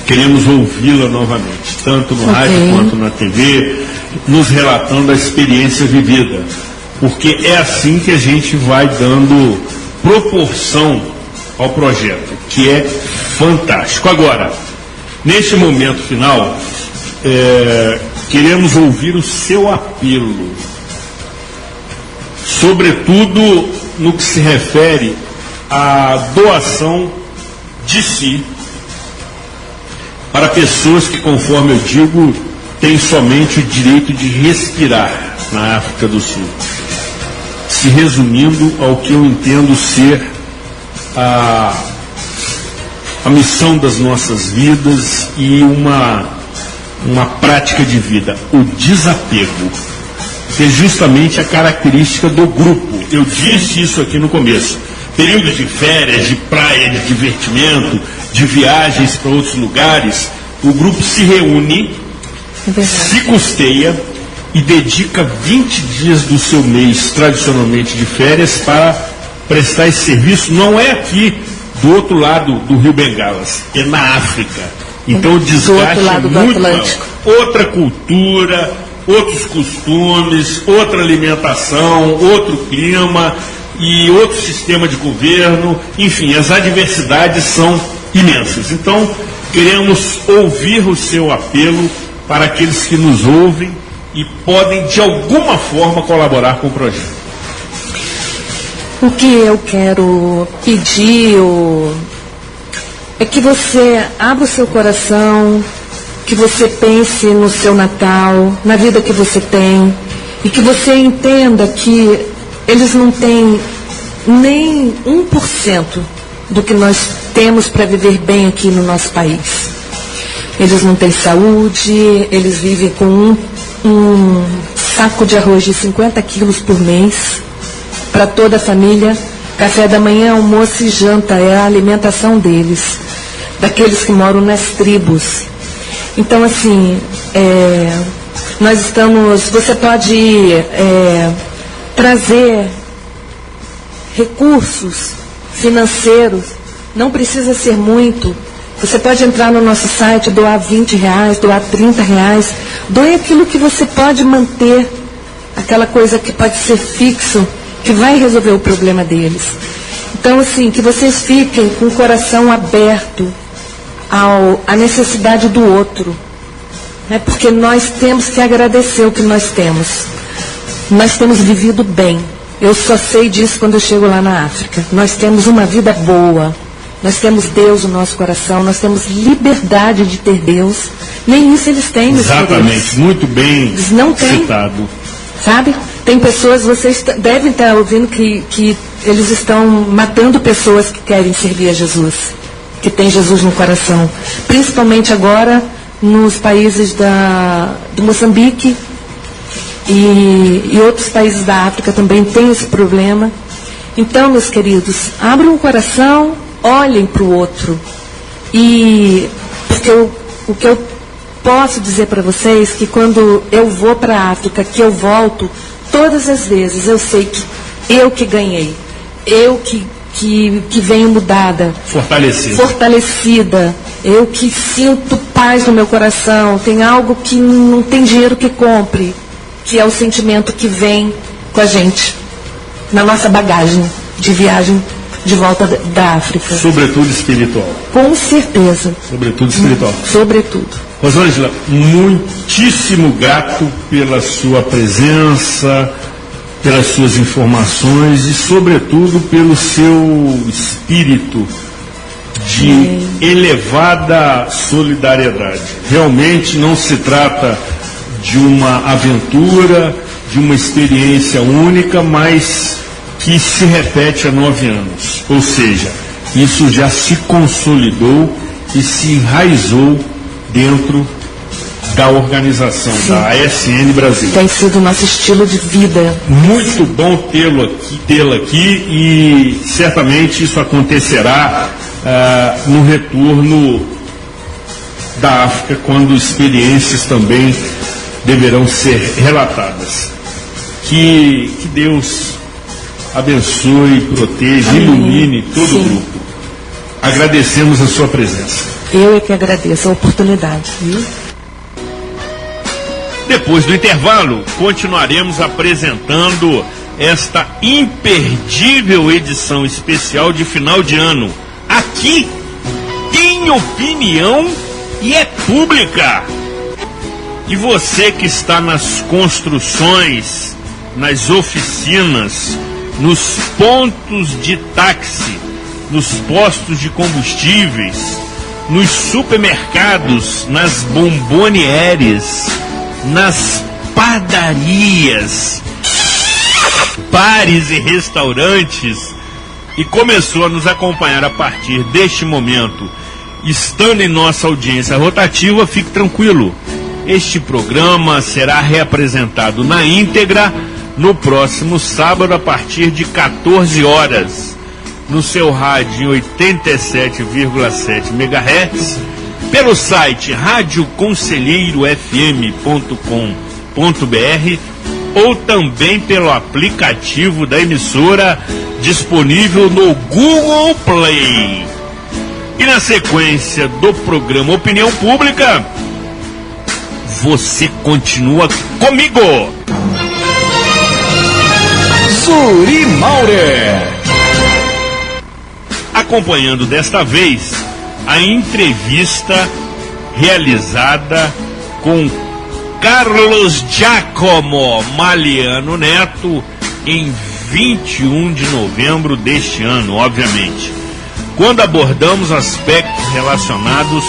queremos ouvi-la novamente, tanto no rádio quanto na TV, nos relatando a experiência vivida, porque é assim que a gente vai dando proporção ao projeto, que é fantástico. Agora, neste momento final, queremos ouvir o seu apelo, sobretudo no que se refere à doação de si para pessoas que, conforme eu digo, têm somente o direito de respirar na África do Sul. Se resumindo ao que eu entendo ser a missão das nossas vidas e uma prática de vida, o desapego, que é justamente a característica do grupo. Eu disse isso aqui no começo. Períodos de férias, de praia, de divertimento, de viagens para outros lugares, o grupo se reúne, se custeia e dedica 20 dias do seu mês, tradicionalmente de férias, para prestar esse serviço. Não é aqui do outro lado do Rio Bengalas, é na África. Então o desgaste é muito maior. Outra cultura, outros costumes, outra alimentação, outro clima e outro sistema de governo, enfim, as adversidades são imensas. Então, queremos ouvir o seu apelo para aqueles que nos ouvem e podem, de alguma forma, colaborar com o projeto. O que eu quero pedir é que você abra o seu coração, que você pense no seu Natal, na vida que você tem, e que você entenda que eles não têm nem 1% do que nós temos para viver bem aqui no nosso país. Eles não têm saúde, eles vivem com um saco de arroz de 50 quilos por mês para toda a família. Café da manhã, almoço e janta é a alimentação deles, daqueles que moram nas tribos. Então, assim, nós estamos... Você pode trazer recursos financeiros, não precisa ser muito. Você pode entrar no nosso site, doar R$20, doar R$30, doe aquilo que você pode manter, aquela coisa que pode ser fixo, que vai resolver o problema deles. Então, assim, que vocês fiquem com o coração aberto à necessidade do outro, né? Porque nós temos que agradecer o que nós temos. Nós temos vivido bem. Eu só sei disso quando eu chego lá na África. Nós temos uma vida boa. Nós temos Deus no nosso coração. Nós temos liberdade de ter Deus. Nem isso eles têm. Exatamente. Muito bem eles não têm, citado. Sabe? Tem pessoas, vocês devem estar ouvindo que eles estão matando pessoas que querem servir a Jesus, que tem Jesus no coração. Principalmente agora nos países do Moçambique e outros países da África também tem esse problema. Então, meus queridos, abram o coração, olhem para o outro. E porque o que eu posso dizer para vocês que quando eu vou para a África, que eu volto, todas as vezes eu sei que eu que ganhei, eu que venho mudada, fortalecida, eu que sinto paz no meu coração, tem algo que não tem dinheiro que compre, que é o sentimento que vem com a gente, na nossa bagagem de viagem de volta da África. Sobretudo espiritual. Com certeza. Sobretudo espiritual. Sobretudo. Rosângela, muitíssimo grato pela sua presença, pelas suas informações e, sobretudo, pelo seu espírito de elevada solidariedade. Realmente não se trata de uma aventura, de uma experiência única, mas que se repete há 9 anos. Ou seja, isso já se consolidou e se enraizou dentro da organização, da ASN Brasil. Tem sido o nosso estilo de vida. Muito bom tê-la aqui e certamente isso acontecerá no retorno da África, quando experiências também deverão ser relatadas. Que Deus abençoe, proteja, ilumine todo o grupo. Agradecemos a sua presença. Eu é que agradeço a oportunidade. Viu? Depois do intervalo, continuaremos apresentando esta imperdível edição especial de final de ano. Aqui tem opinião e é pública. E você que está nas construções, nas oficinas, nos pontos de táxi, nos postos de combustíveis, nos supermercados, nas bombonieres, nas padarias, bares e restaurantes, e começou a nos acompanhar a partir deste momento, estando em nossa audiência rotativa, fique tranquilo. Este programa será reapresentado na íntegra no próximo sábado a partir de 14 horas, no seu rádio em 87,7 MHz, pelo site radioconselheirofm.com.br ou também pelo aplicativo da emissora disponível no Google Play. E na sequência do programa Opinião Pública, você continua comigo. Suri Maurer. Acompanhando desta vez a entrevista realizada com Carlos Giacomo Maliano Neto em 21 de novembro deste ano, obviamente, quando abordamos aspectos relacionados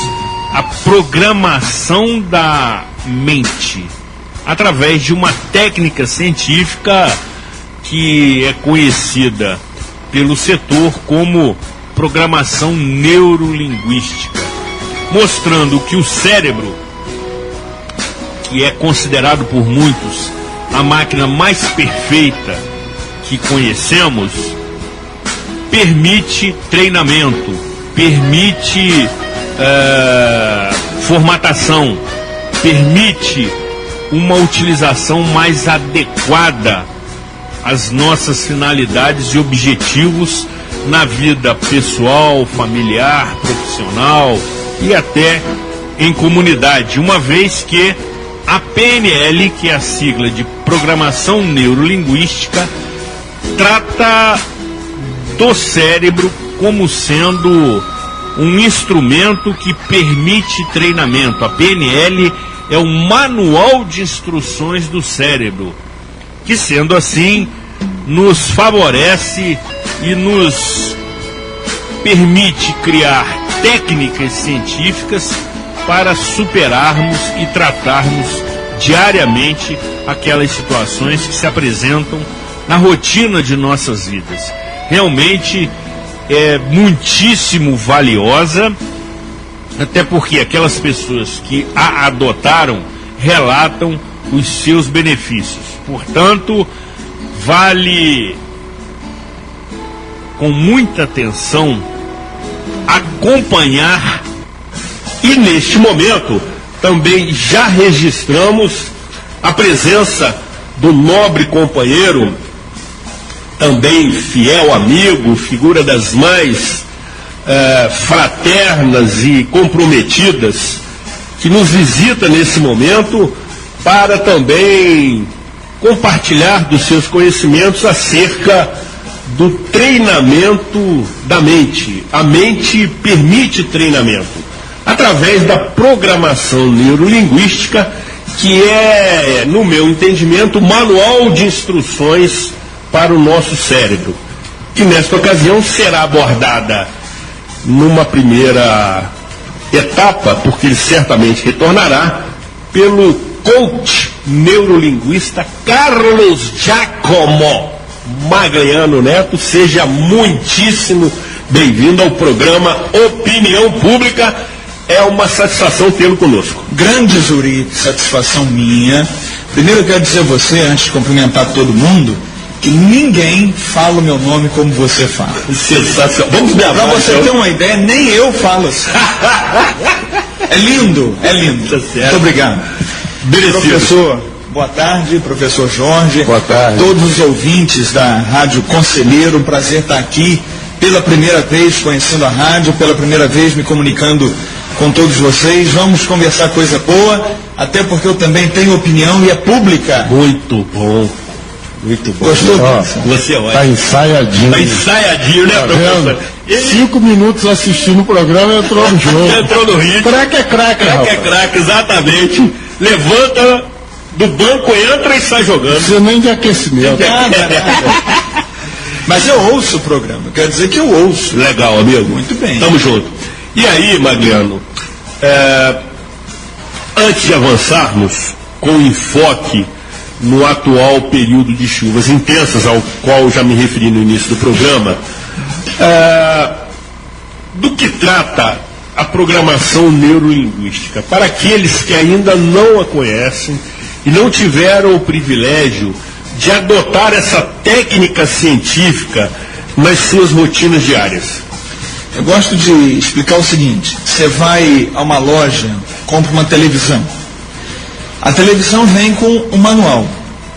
à programação da mente através de uma técnica científica que é conhecida pelo setor como programação neurolinguística, mostrando que o cérebro, que é considerado por muitos a máquina mais perfeita que conhecemos, permite treinamento, permite formatação, permite uma utilização mais adequada às nossas finalidades e objetivos na vida pessoal, familiar, profissional e até em comunidade, uma vez que a PNL, que é a sigla de Programação Neurolinguística, trata do cérebro como sendo um instrumento que permite treinamento. A PNL é um manual de instruções do cérebro, que, sendo assim, nos favorece e nos permite criar técnicas científicas para superarmos e tratarmos diariamente aquelas situações que se apresentam na rotina de nossas vidas. Realmente é muitíssimo valiosa, até porque aquelas pessoas que a adotaram relatam os seus benefícios. Portanto, vale com muita atenção acompanhar, e neste momento também já registramos a presença do nobre companheiro, também fiel amigo, figura das mais fraternas e comprometidas, que nos visita nesse momento para também compartilhar dos seus conhecimentos acerca do treinamento da mente. A mente permite treinamento através da programação neurolinguística, que é, no meu entendimento, o manual de instruções para o nosso cérebro, que nesta ocasião será abordada numa primeira etapa, porque ele certamente retornará, pelo coach neurolinguista Carlos Giacomo Magliano Neto. Seja muitíssimo bem-vindo ao programa Opinião Pública. É uma satisfação tê-lo conosco. Grande Zuri, satisfação minha. Primeiro eu quero dizer a você, antes de cumprimentar todo mundo, que ninguém fala o meu nome como você fala. Sensacional. Vamos ver. Pra você ter uma ideia, nem eu falo assim. É lindo, é lindo. Tá certo. Muito obrigado. Merecido. Professor, boa tarde, professor Jorge. Boa tarde. Todos os ouvintes da Rádio Conselheiro, um prazer estar aqui pela primeira vez conhecendo a rádio, pela primeira vez me comunicando com todos vocês. Vamos conversar coisa boa, até porque eu também tenho opinião e é pública. Muito bom. Muito bom. Gostou? Você é ótimo. Tá ensaiadinho. Tá ensaiadinho, né, Tá professor? vendo? 5 minutos assistindo o programa, entrou no jogo. Entrou no ritmo. Craque é craque, Craque é rapaz. craque, exatamente. Levanta do banco, entra e sai jogando. Você nem de aquecimento. Nada. Mas eu ouço o programa, quer dizer que eu ouço. Legal, amigo. Muito bem. Tamo junto. E aí, Magliano, antes de avançarmos com enfoque no atual período de chuvas intensas, ao qual já me referi no início do programa, do que trata a programação neurolinguística? Para aqueles que ainda não a conhecem e não tiveram o privilégio de adotar essa técnica científica nas suas rotinas diárias. Eu gosto de explicar o seguinte: você vai a uma loja, compra uma televisão. A televisão vem com um manual.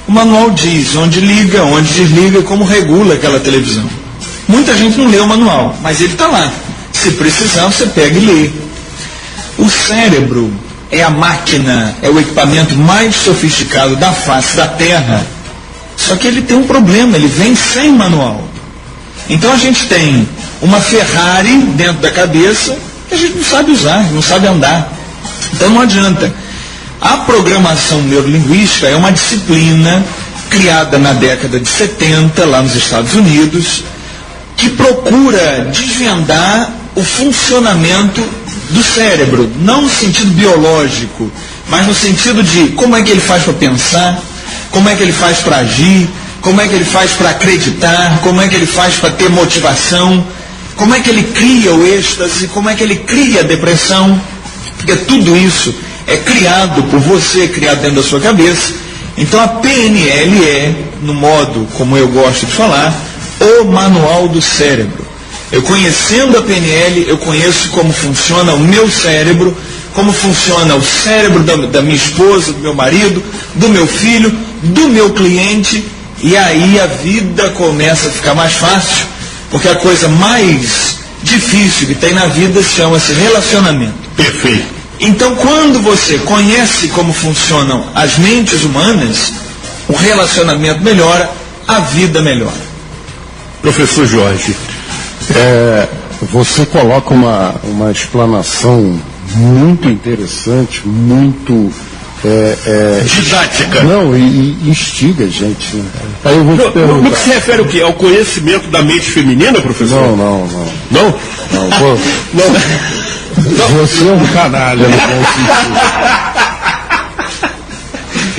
O manual diz onde liga, onde desliga, como regula aquela televisão. Muita gente não lê o manual, mas ele está lá. Se precisar, você pega e lê. O cérebro é a máquina, é o equipamento mais sofisticado da face da Terra. Só que ele tem um problema, ele vem sem manual. Então a gente tem uma Ferrari dentro da cabeça que a gente não sabe usar, não sabe andar. Então não adianta. A programação neurolinguística é uma disciplina criada na década de 70, lá nos Estados Unidos, que procura desvendar o funcionamento do cérebro, não no sentido biológico, mas no sentido de como é que ele faz para pensar, como é que ele faz para agir, como é que ele faz para acreditar, como é que ele faz para ter motivação, como é que ele cria o êxtase, como é que ele cria a depressão, porque tudo isso é criado por você, criado dentro da sua cabeça. Então a PNL é, no modo como eu gosto de falar, o manual do cérebro. Eu conhecendo a PNL, eu conheço como funciona o meu cérebro, como funciona o cérebro da minha esposa, do meu marido, do meu filho, do meu cliente, e aí a vida começa a ficar mais fácil, porque a coisa mais difícil que tem na vida chama-se relacionamento. Perfeito. Então, quando você conhece como funcionam as mentes humanas, o relacionamento melhora, a vida melhora. Professor Jorge, Você coloca uma explanação muito interessante, muito didática. Não, e instiga a gente, né? Aí eu vou te No perguntar. que se refere o quê? Ao conhecimento da mente feminina, professor? Não. Não? Pô, você é um canalha, no bom sentido.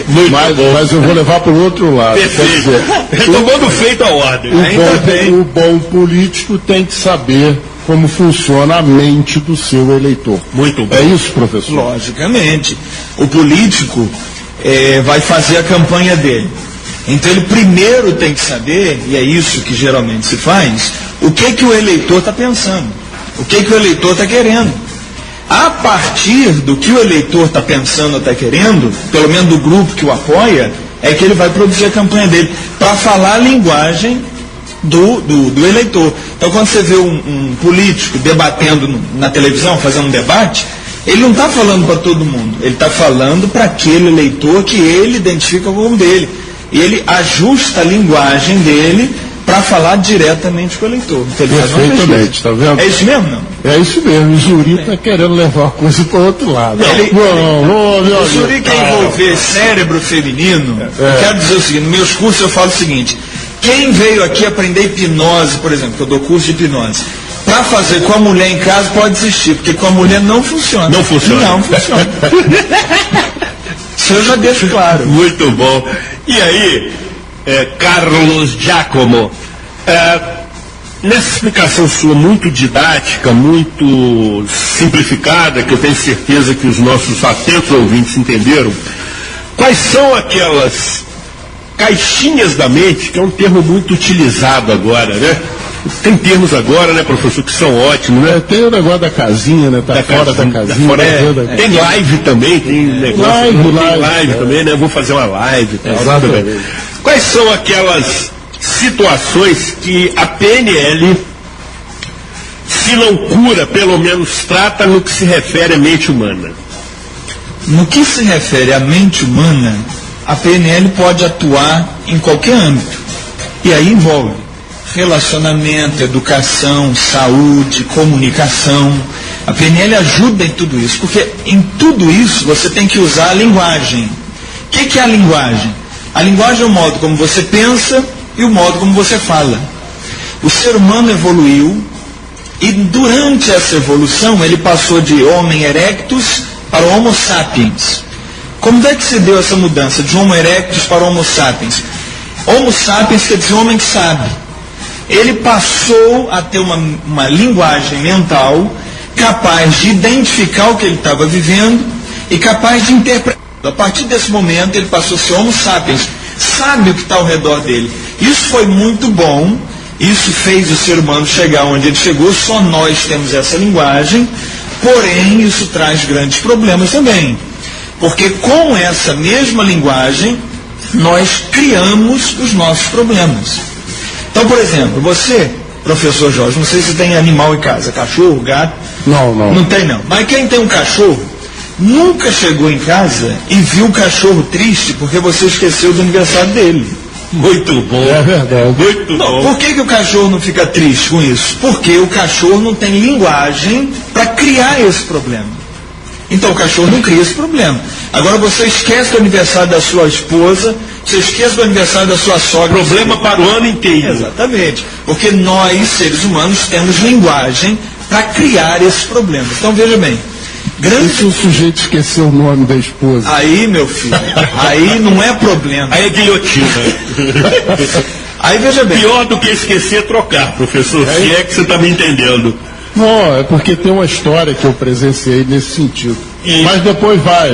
Muito bom. Mas eu vou levar para o outro lado. Quer Perfeito. dizer, Retomando feito a ordem. o bom político tem que saber como funciona a mente do seu eleitor. Muito bem. É isso, professor? Logicamente. O político vai fazer a campanha dele. Então ele primeiro tem que saber, e é isso que geralmente se faz, o que o eleitor está pensando, o que o eleitor está querendo. A partir do que o eleitor está pensando ou está querendo, pelo menos do grupo que o apoia, é que ele vai produzir a campanha dele, para falar a linguagem do eleitor. Então quando você vê um político debatendo na televisão, fazendo um debate, Ele não está falando para todo mundo, ele está falando para aquele leitor que ele identifica como dele. E ele ajusta a linguagem dele para falar diretamente com o eleitor. Então, ele faz uma pesquisa. Perfeitamente, tá vendo? É isso mesmo, não? É isso mesmo, o júri está querendo levar a coisa para o outro lado. O júri quer envolver cérebro feminino. Eu quero dizer o seguinte, nos meus cursos eu falo o seguinte: quem veio aqui aprender hipnose, por exemplo, que eu dou curso de hipnose, para fazer com a mulher em casa pode desistir, porque com a mulher não funciona. Não funciona. Não funciona. Isso eu já deixo claro. Muito bom. E aí, Carlos Giacomo, nessa explicação sua muito didática, muito simplificada, que eu tenho certeza que os nossos atentos ouvintes entenderam, quais são aquelas caixinhas da mente, que é um termo muito utilizado agora, né? Tem termos agora, né, professor, que são ótimos, né? Tem o negócio da casinha, né? Tá fora da casinha. Tem live também, tem negócio. Tem live também, né? Eu vou fazer uma live. Exatamente. Quais são aquelas situações que a PNL, se não cura, pelo menos trata no que se refere à mente humana? No que se refere à mente humana, a PNL pode atuar em qualquer âmbito. E aí envolve relacionamento, educação, saúde, comunicação. A PNL ajuda em tudo isso, porque em tudo isso você tem que usar a linguagem. O que é a linguagem? A linguagem é o modo como você pensa e o modo como você fala. O ser humano evoluiu e durante essa evolução ele passou de Homo erectus para Homo sapiens. Como é que se deu essa mudança de Homo erectus para Homo sapiens? Homo sapiens quer dizer homem que sabe. Ele passou a ter uma linguagem mental capaz de identificar o que ele estava vivendo e capaz de interpretar. A partir desse momento ele passou a ser Homo sapiens, sabe o que está ao redor dele. Isso foi muito bom, isso fez o ser humano chegar onde ele chegou, só nós temos essa linguagem, porém isso traz grandes problemas também. Porque com essa mesma linguagem, nós criamos os nossos problemas. Então, por exemplo, você, professor Jorge, não sei se tem animal em casa, cachorro, gato. Não. Não tem não. Mas quem tem um cachorro, nunca chegou em casa e viu o cachorro triste porque você esqueceu do aniversário dele. Muito bom. É verdade. Muito bom. Por que o cachorro não fica triste com isso? Porque o cachorro não tem linguagem para criar esse problema. Então o cachorro não cria esse problema. Agora você esquece do aniversário da sua esposa, você esquece do aniversário da sua sogra. Problema para o ano inteiro. Exatamente. Porque nós, seres humanos, temos linguagem para criar esses problemas. Então veja bem. E se o sujeito esqueceu o nome da esposa? Aí, meu filho, aí não é problema. Aí é guilhotina. Aí veja bem. Pior do que esquecer é trocar, professor, se é que você está me entendendo. Não, é porque tem uma história que eu presenciei nesse sentido. Mas depois vai,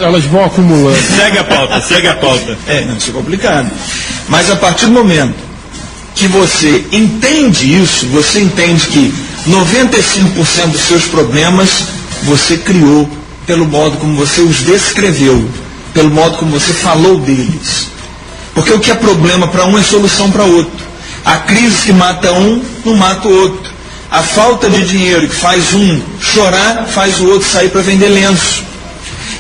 elas vão acumulando. Segue a pauta, segue a pauta. Não, isso é complicado. Mas a partir do momento que você entende isso, você entende que 95% dos seus problemas você criou pelo modo como você os descreveu, pelo modo como você falou deles. Porque o que é problema para um é solução para outro. A crise que mata um, não mata o outro. A falta de dinheiro que faz um chorar, faz o outro sair para vender lenço.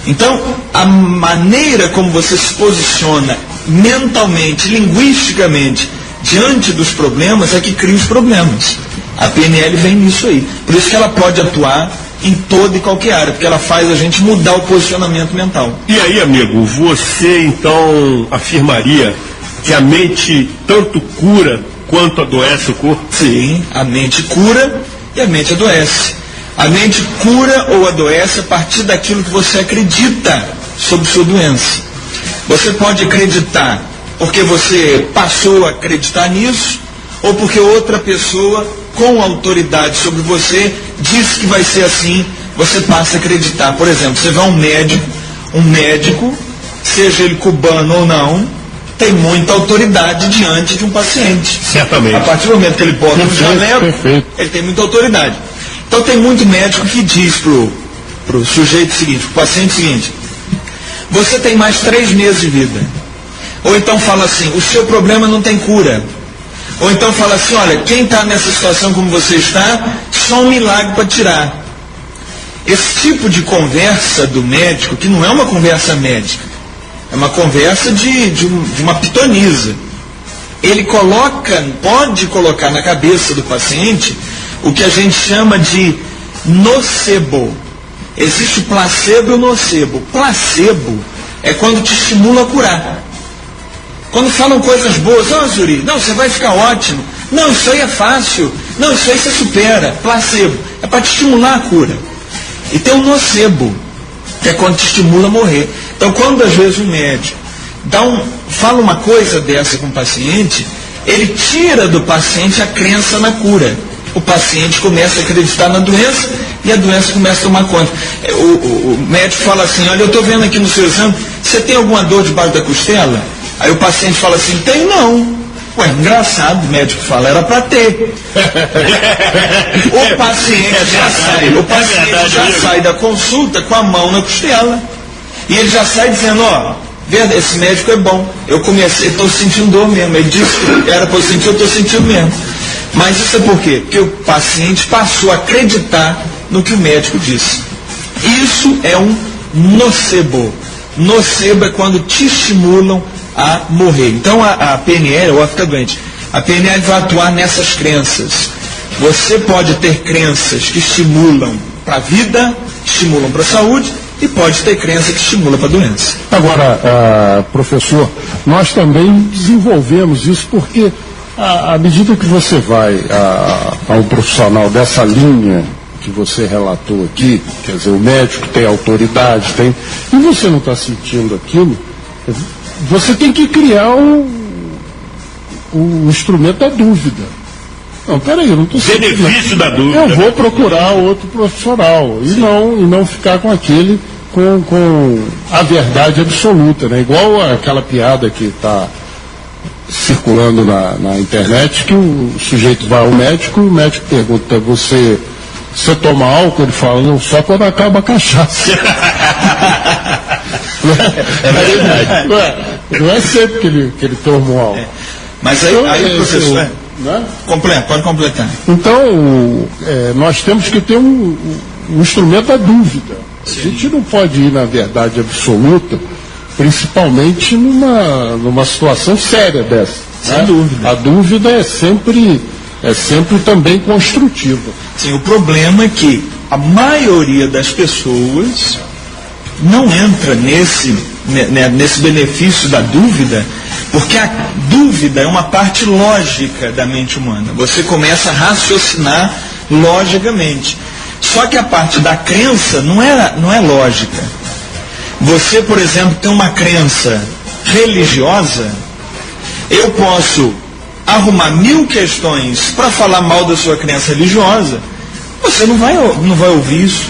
Então, a maneira como você se posiciona mentalmente, linguisticamente, diante dos problemas é que cria os problemas. A PNL vem nisso aí. Por isso que ela pode atuar em toda e qualquer área, porque ela faz a gente mudar o posicionamento mental. E aí, amigo, você então afirmaria que a mente tanto cura quanto adoece o corpo? Sim, a mente cura e a mente adoece. A mente cura ou adoece a partir daquilo que você acredita sobre sua doença. Você pode acreditar porque você passou a acreditar nisso, ou porque outra pessoa com autoridade sobre você disse que vai ser assim, você passa a acreditar. Por exemplo, você vai a um médico, seja ele cubano ou não, tem muita autoridade diante de um paciente. Certamente. A partir do momento que ele bota um jaleco, ele tem muita autoridade. Então tem muito médico que diz pro sujeito seguinte, pro paciente seguinte: você tem mais 3 meses de vida. Ou então fala assim: o seu problema não tem cura. Ou então fala assim: olha, quem está nessa situação como você está, só um milagre para tirar. esse tipo de conversa do médico, que não é uma conversa médica, é uma conversa de uma pitonisa. Ele pode colocar na cabeça do paciente o que a gente chama de nocebo. Existe o placebo e o nocebo. Placebo é quando te estimula a curar. Quando falam coisas boas, Zuri, não, você vai ficar ótimo. Não, isso aí é fácil. Não, isso aí você supera. Placebo. É para te estimular a cura. E tem o nocebo, que é quando te estimula a morrer. Então, quando às vezes o médico fala uma coisa dessa com o paciente, ele tira do paciente a crença na cura. O paciente começa a acreditar na doença e a doença começa a tomar conta. O médico fala assim, olha, eu estou vendo aqui no seu exame, você tem alguma dor debaixo da costela? Aí o paciente fala assim, tenho não. Ué, engraçado, o médico fala, era para ter. O paciente já sai da consulta com a mão na costela. E ele já sai dizendo, esse médico é bom. Eu comecei, estou sentindo dor mesmo. Ele disse que era para eu sentir, eu estou sentindo mesmo. Mas isso é por quê? Porque o paciente passou a acreditar no que o médico disse. Isso é um nocebo. Nocebo é quando te estimulam a morrer. Então a PNL, ou a ficar doente, a PNL vai atuar nessas crenças. Você pode ter crenças que estimulam para a vida, estimulam para a saúde, e pode ter crença que estimula para a doença. Agora, professor, nós também desenvolvemos isso porque à medida que você vai a um profissional dessa linha que você relatou aqui, quer dizer, o médico tem autoridade, e você não está sentindo aquilo, você tem que criar o instrumento da dúvida. Não, peraí, eu não estou sentindo. Benefício da dúvida. Eu vou procurar outro profissional e não ficar com aquele com a verdade absoluta, né? Igual aquela piada que está circulando na internet, que o sujeito vai ao médico, o médico pergunta, você toma álcool? Ele fala, não, só quando acaba a cachaça. É verdade. Não é sempre que ele toma um álcool. Mas aí professor, pode completar. Então, nós temos que ter um instrumento da dúvida. Sim. A gente não pode ir na verdade absoluta, principalmente numa situação séria dessa. Sem dúvida. A dúvida é sempre também construtiva. Sim, o problema é que a maioria das pessoas não entra nesse benefício da dúvida, porque a dúvida é uma parte lógica da mente humana. Você começa a raciocinar logicamente. Só que a parte da crença não é lógica. Você, por exemplo, tem uma crença religiosa, eu posso arrumar 1000 questões para falar mal da sua crença religiosa, você não vai ouvir isso.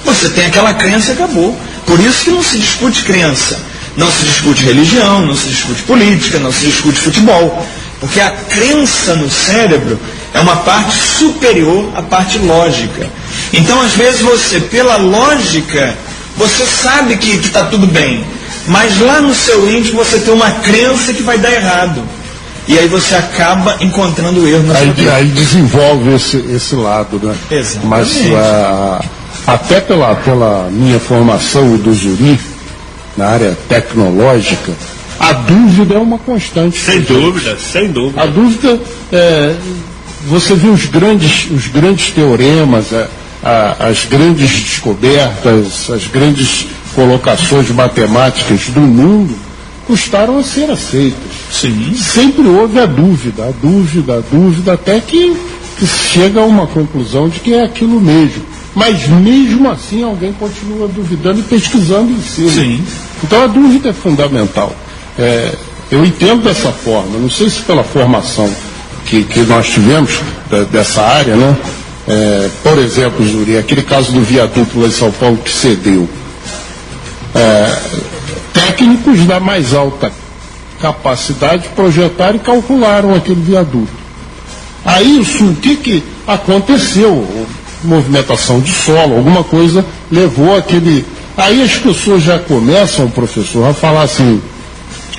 Você tem aquela crença e acabou. Por isso que não se discute crença, não se discute religião, não se discute política, não se discute futebol. Porque a crença no cérebro é uma parte superior à parte lógica. Então, às vezes, você, pela lógica, você sabe que está tudo bem, mas lá no seu íntimo você tem uma crença que vai dar errado. E aí você acaba encontrando erro na sua vida. Aí desenvolve esse lado, né? Exatamente. Mas até pela minha formação e do Zuri, na área tecnológica, a dúvida é uma constante. Sem dúvida, sem dúvida. A dúvida, você vê os grandes teoremas, as grandes descobertas, as grandes colocações matemáticas do mundo custaram a ser aceitas. Sim. Sempre houve a dúvida, até que chega a uma conclusão de que é aquilo mesmo. Mas mesmo assim alguém continua duvidando e pesquisando em cima. Sim. Então a dúvida é fundamental. Eu entendo dessa forma, não sei se pela formação que nós tivemos dessa área, né? Por exemplo, Zuri, aquele caso do viaduto lá em São Paulo que cedeu. Técnicos da mais alta capacidade projetaram e calcularam aquele viaduto. Aí o que aconteceu? Movimentação de solo, alguma coisa levou aquele. Aí as pessoas já começam, professor, a falar assim,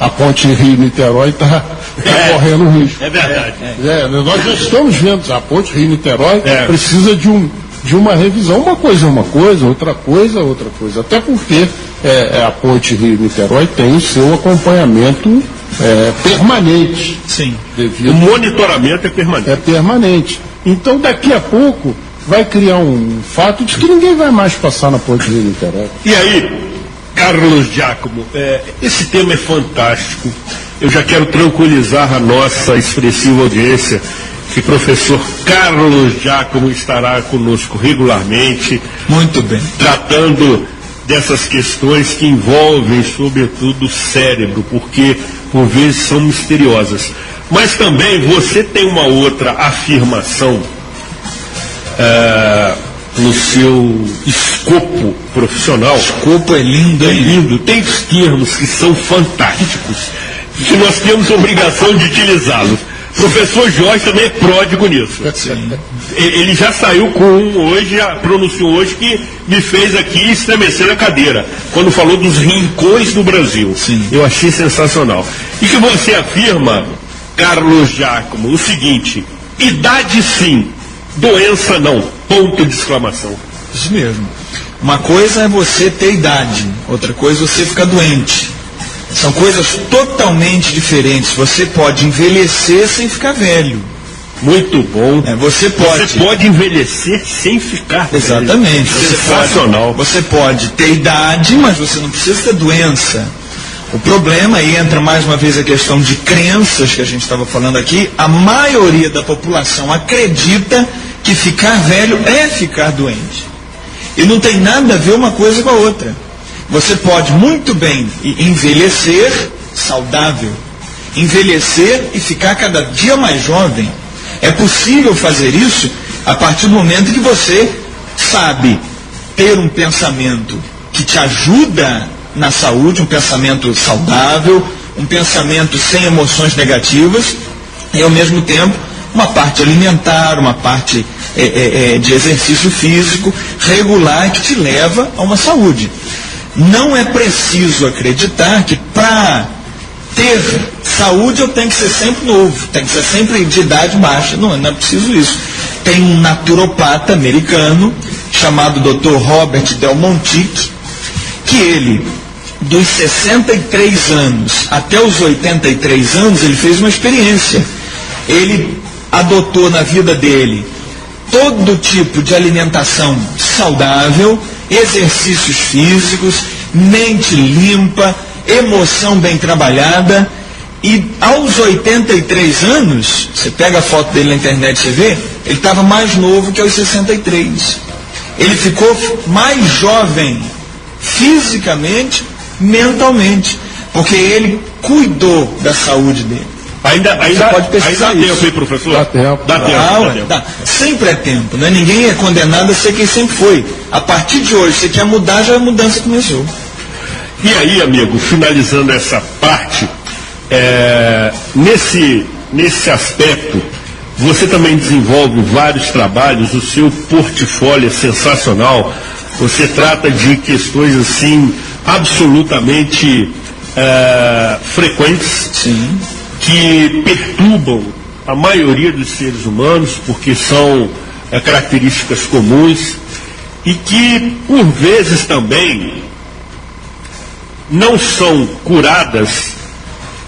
a ponte Rio-Niterói está correndo risco. É verdade. Nós já estamos vendo, a ponte Rio-Niterói precisa de um de uma revisão. Uma coisa é uma coisa, outra coisa é outra coisa. Até porque a Ponte Rio-Niterói tem o seu acompanhamento permanente. Sim. O monitoramento é permanente. É permanente. Então, daqui a pouco, vai criar um fato de que ninguém vai mais passar na Ponte Rio-Niterói. E aí, Carlos Giacomo, esse tema é fantástico. Eu já quero tranquilizar a nossa expressiva audiência que o professor Carlos Giacomo estará conosco regularmente. Muito bem. Tratando dessas questões que envolvem, sobretudo, o cérebro, porque, por vezes, são misteriosas. Mas também você tem uma outra afirmação no seu escopo profissional. Escopo é lindo, é lindo. Tem termos que são fantásticos, que nós temos obrigação de utilizá-los. O professor Jorge também é pródigo nisso. Sim. Ele já saiu com hoje, já pronunciou hoje, que me fez aqui estremecer na cadeira, quando falou dos rincões do Brasil. Sim. Eu achei sensacional. E que você afirma, Carlos Giacomo, o seguinte: idade sim, doença não. Ponto de exclamação. Isso mesmo. Uma coisa é você ter idade, outra coisa é você ficar doente. São coisas totalmente diferentes. Você pode envelhecer sem ficar velho. Muito bom. Você pode envelhecer sem ficar velho. Exatamente. Sensacional. Você pode ter idade, mas você não precisa ter doença. O problema, aí entra mais uma vez a questão de crenças que a gente estava falando aqui. A maioria da população acredita que ficar velho é ficar doente. E não tem nada a ver uma coisa com a outra. Você pode muito bem envelhecer saudável, envelhecer e ficar cada dia mais jovem. É possível fazer isso a partir do momento que você sabe ter um pensamento que te ajuda na saúde, um pensamento saudável, um pensamento sem emoções negativas e, ao mesmo tempo, uma parte alimentar, uma parte de exercício físico regular que te leva a uma saúde. Não é preciso acreditar que para ter saúde eu tenho que ser sempre novo, tem que ser sempre de idade baixa. Não é preciso isso. Tem um naturopata americano chamado Dr. Robert Del Montique, que ele, dos 63 anos até os 83 anos, ele fez uma experiência. Ele adotou na vida dele todo tipo de alimentação saudável, exercícios físicos, mente limpa, emoção bem trabalhada, e aos 83 anos, você pega a foto dele na internet e você vê, ele estava mais novo que aos 63. Ele ficou mais jovem fisicamente, mentalmente, porque ele cuidou da saúde dele. Ainda pode pesquisar ainda isso. Dá tempo, hein, professor? Dá tempo. Dá tempo. Dá. Sempre é tempo, né? Ninguém é condenado a ser quem sempre foi. A partir de hoje, você quer mudar, já a mudança começou. E aí, amigo, finalizando essa parte, nesse aspecto, você também desenvolve vários trabalhos, o seu portfólio é sensacional, você trata de questões assim, absolutamente frequentes. Sim. Que perturbam a maioria dos seres humanos, porque são características comuns, e que, por vezes também, não são curadas,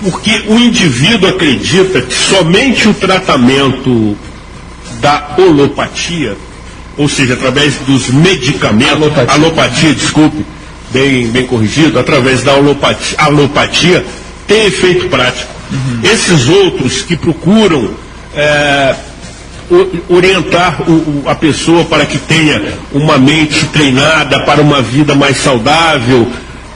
porque o indivíduo acredita que somente o tratamento da alopatia, ou seja, através dos medicamentos, alopatia, desculpe, bem corrigido, através da alopatia, tem efeito prático. Esses outros que procuram orientar a pessoa para que tenha uma mente treinada para uma vida mais saudável,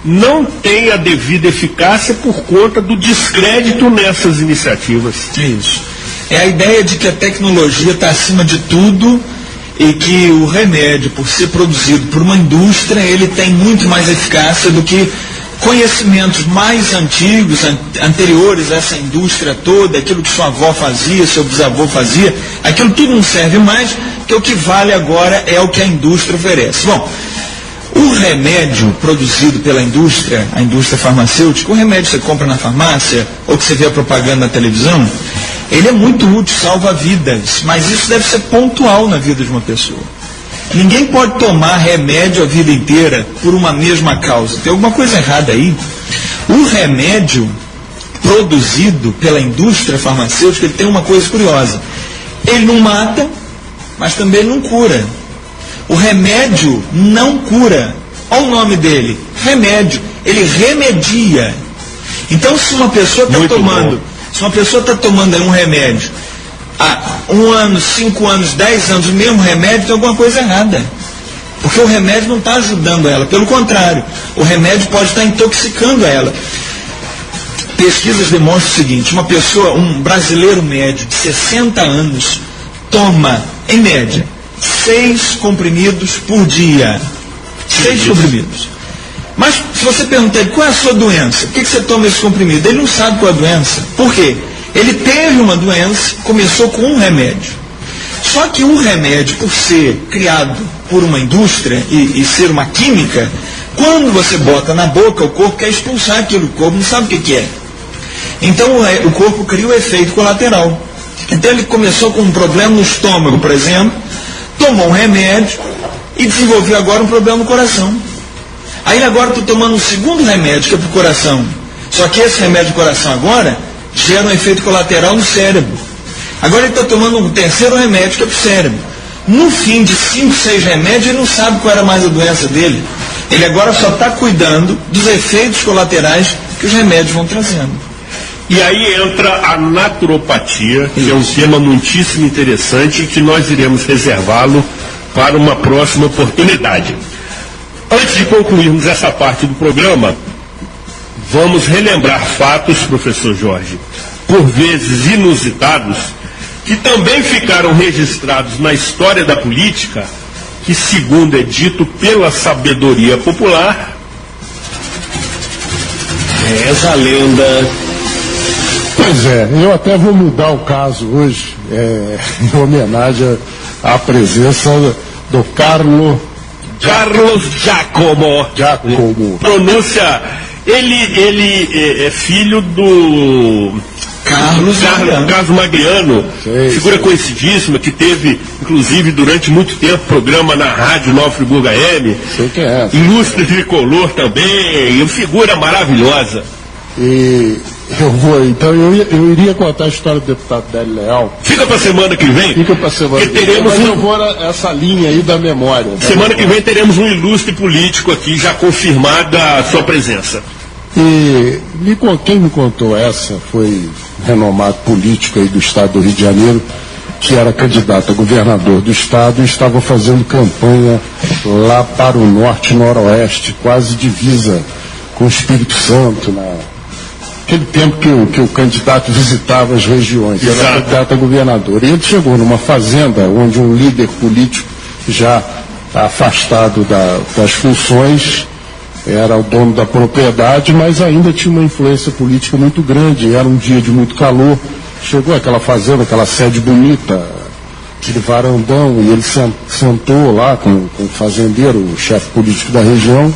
não tem a devida eficácia por conta do descrédito nessas iniciativas. Isso. É a ideia de que a tecnologia está acima de tudo e que o remédio, por ser produzido por uma indústria, ele tem muito mais eficácia do que conhecimentos mais antigos, anteriores a essa indústria toda, aquilo que sua avó fazia, seu bisavô fazia, aquilo tudo não serve mais, porque o que vale agora é o que a indústria oferece. Bom, o remédio produzido pela indústria, a indústria farmacêutica, o remédio que você compra na farmácia, ou que você vê a propaganda na televisão, ele é muito útil, salva vidas, mas isso deve ser pontual na vida de uma pessoa. Ninguém pode tomar remédio a vida inteira por uma mesma causa. Tem alguma coisa errada aí. O remédio produzido pela indústria farmacêutica, ele tem uma coisa curiosa. Ele não mata, mas também não cura. O remédio não cura. Olha o nome dele, remédio. Ele remedia. Então, se uma pessoa está tomando aí um remédio há 1 ano, 5 anos, 10 anos, o mesmo remédio, tem alguma coisa errada. Porque o remédio não está ajudando ela. Pelo contrário, o remédio pode estar intoxicando ela. Pesquisas demonstram o seguinte: uma pessoa, um brasileiro médio de 60 anos, toma, em média, 6 comprimidos por dia. 6 comprimidos. Mas se você perguntar ele, qual é a sua doença? Por que você toma esse comprimido? Ele não sabe qual é a doença. Por quê? Ele teve uma doença, começou com um remédio. Só que o remédio, por ser criado por uma indústria e ser uma química, quando você bota na boca, o corpo quer expulsar aquilo, o corpo não sabe o que é. Então o corpo cria o efeito colateral. Então ele começou com um problema no estômago, por exemplo, tomou um remédio e desenvolveu agora um problema no coração. Aí agora estou tomando um segundo remédio que é para o coração. Só que esse remédio do coração agora gera um efeito colateral no cérebro. Agora ele está tomando um terceiro remédio que é para o cérebro. No fim de 5, 6 remédios, ele não sabe qual era mais a doença dele. Ele agora só está cuidando dos efeitos colaterais que os remédios vão trazendo. E aí entra a naturopatia, que é um tema muitíssimo interessante e que nós iremos reservá-lo para uma próxima oportunidade. Antes de concluirmos essa parte do programa, vamos relembrar fatos, professor Jorge, por vezes inusitados, que também ficaram registrados na história da política, que, segundo é dito pela sabedoria popular, reza a lenda. Pois é, eu até vou mudar o caso hoje, em homenagem à presença do Carlos Giacomo. Pronúncia. Ele é filho do Carlos Magriano, figura conhecidíssima, que teve, inclusive, durante muito tempo, programa na rádio Nova Friburgo AM. Sei que é. Ilustre tricolor também, figura maravilhosa. E eu iria contar a história do deputado Délio Leal. Fica para semana que vem. Fica para semana que vem. Mas eu vou essa linha aí da memória. Semana que vem teremos um ilustre político aqui, já confirmada a sua presença. E quem me contou essa foi renomado político aí do estado do Rio de Janeiro, que era candidato a governador do estado e estava fazendo campanha lá para o norte e noroeste, quase divisa com o Espírito Santo, naquele tempo que o candidato visitava as regiões. Exato. Era candidato a governador. E ele chegou numa fazenda onde um líder político já afastado das funções era o dono da propriedade, mas ainda tinha uma influência política muito grande. Era um dia de muito calor. Chegou aquela fazenda, aquela sede bonita, aquele varandão, e ele sentou lá com o fazendeiro, o chefe político da região.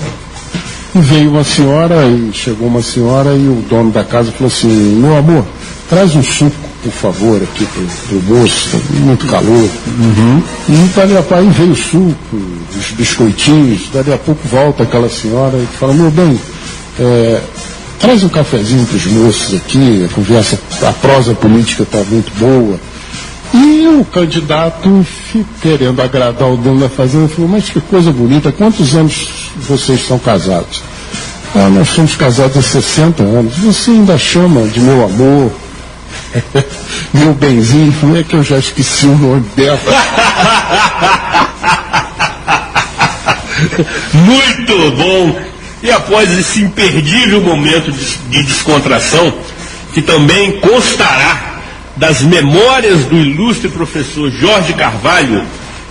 E veio uma senhora, e chegou uma senhora, e o dono da casa falou assim: meu amor, traz um suco, por favor, aqui pro moço, tá muito calor. Uhum. E dali a pouco veio o suco, os biscoitinhos, dali a pouco volta aquela senhora e fala: meu bem, traz um cafezinho pros moços aqui, a prosa política está muito boa. E o candidato, querendo agradar o dono da fazenda, falou: mas que coisa bonita, quantos anos vocês são casados? Nós somos casados há 60 anos. Você ainda chama de meu amor, meu benzinho? Não é que eu já esqueci o nome dela. Muito bom! E após esse imperdível momento de descontração, que também constará das memórias do ilustre professor Jorge Carvalho,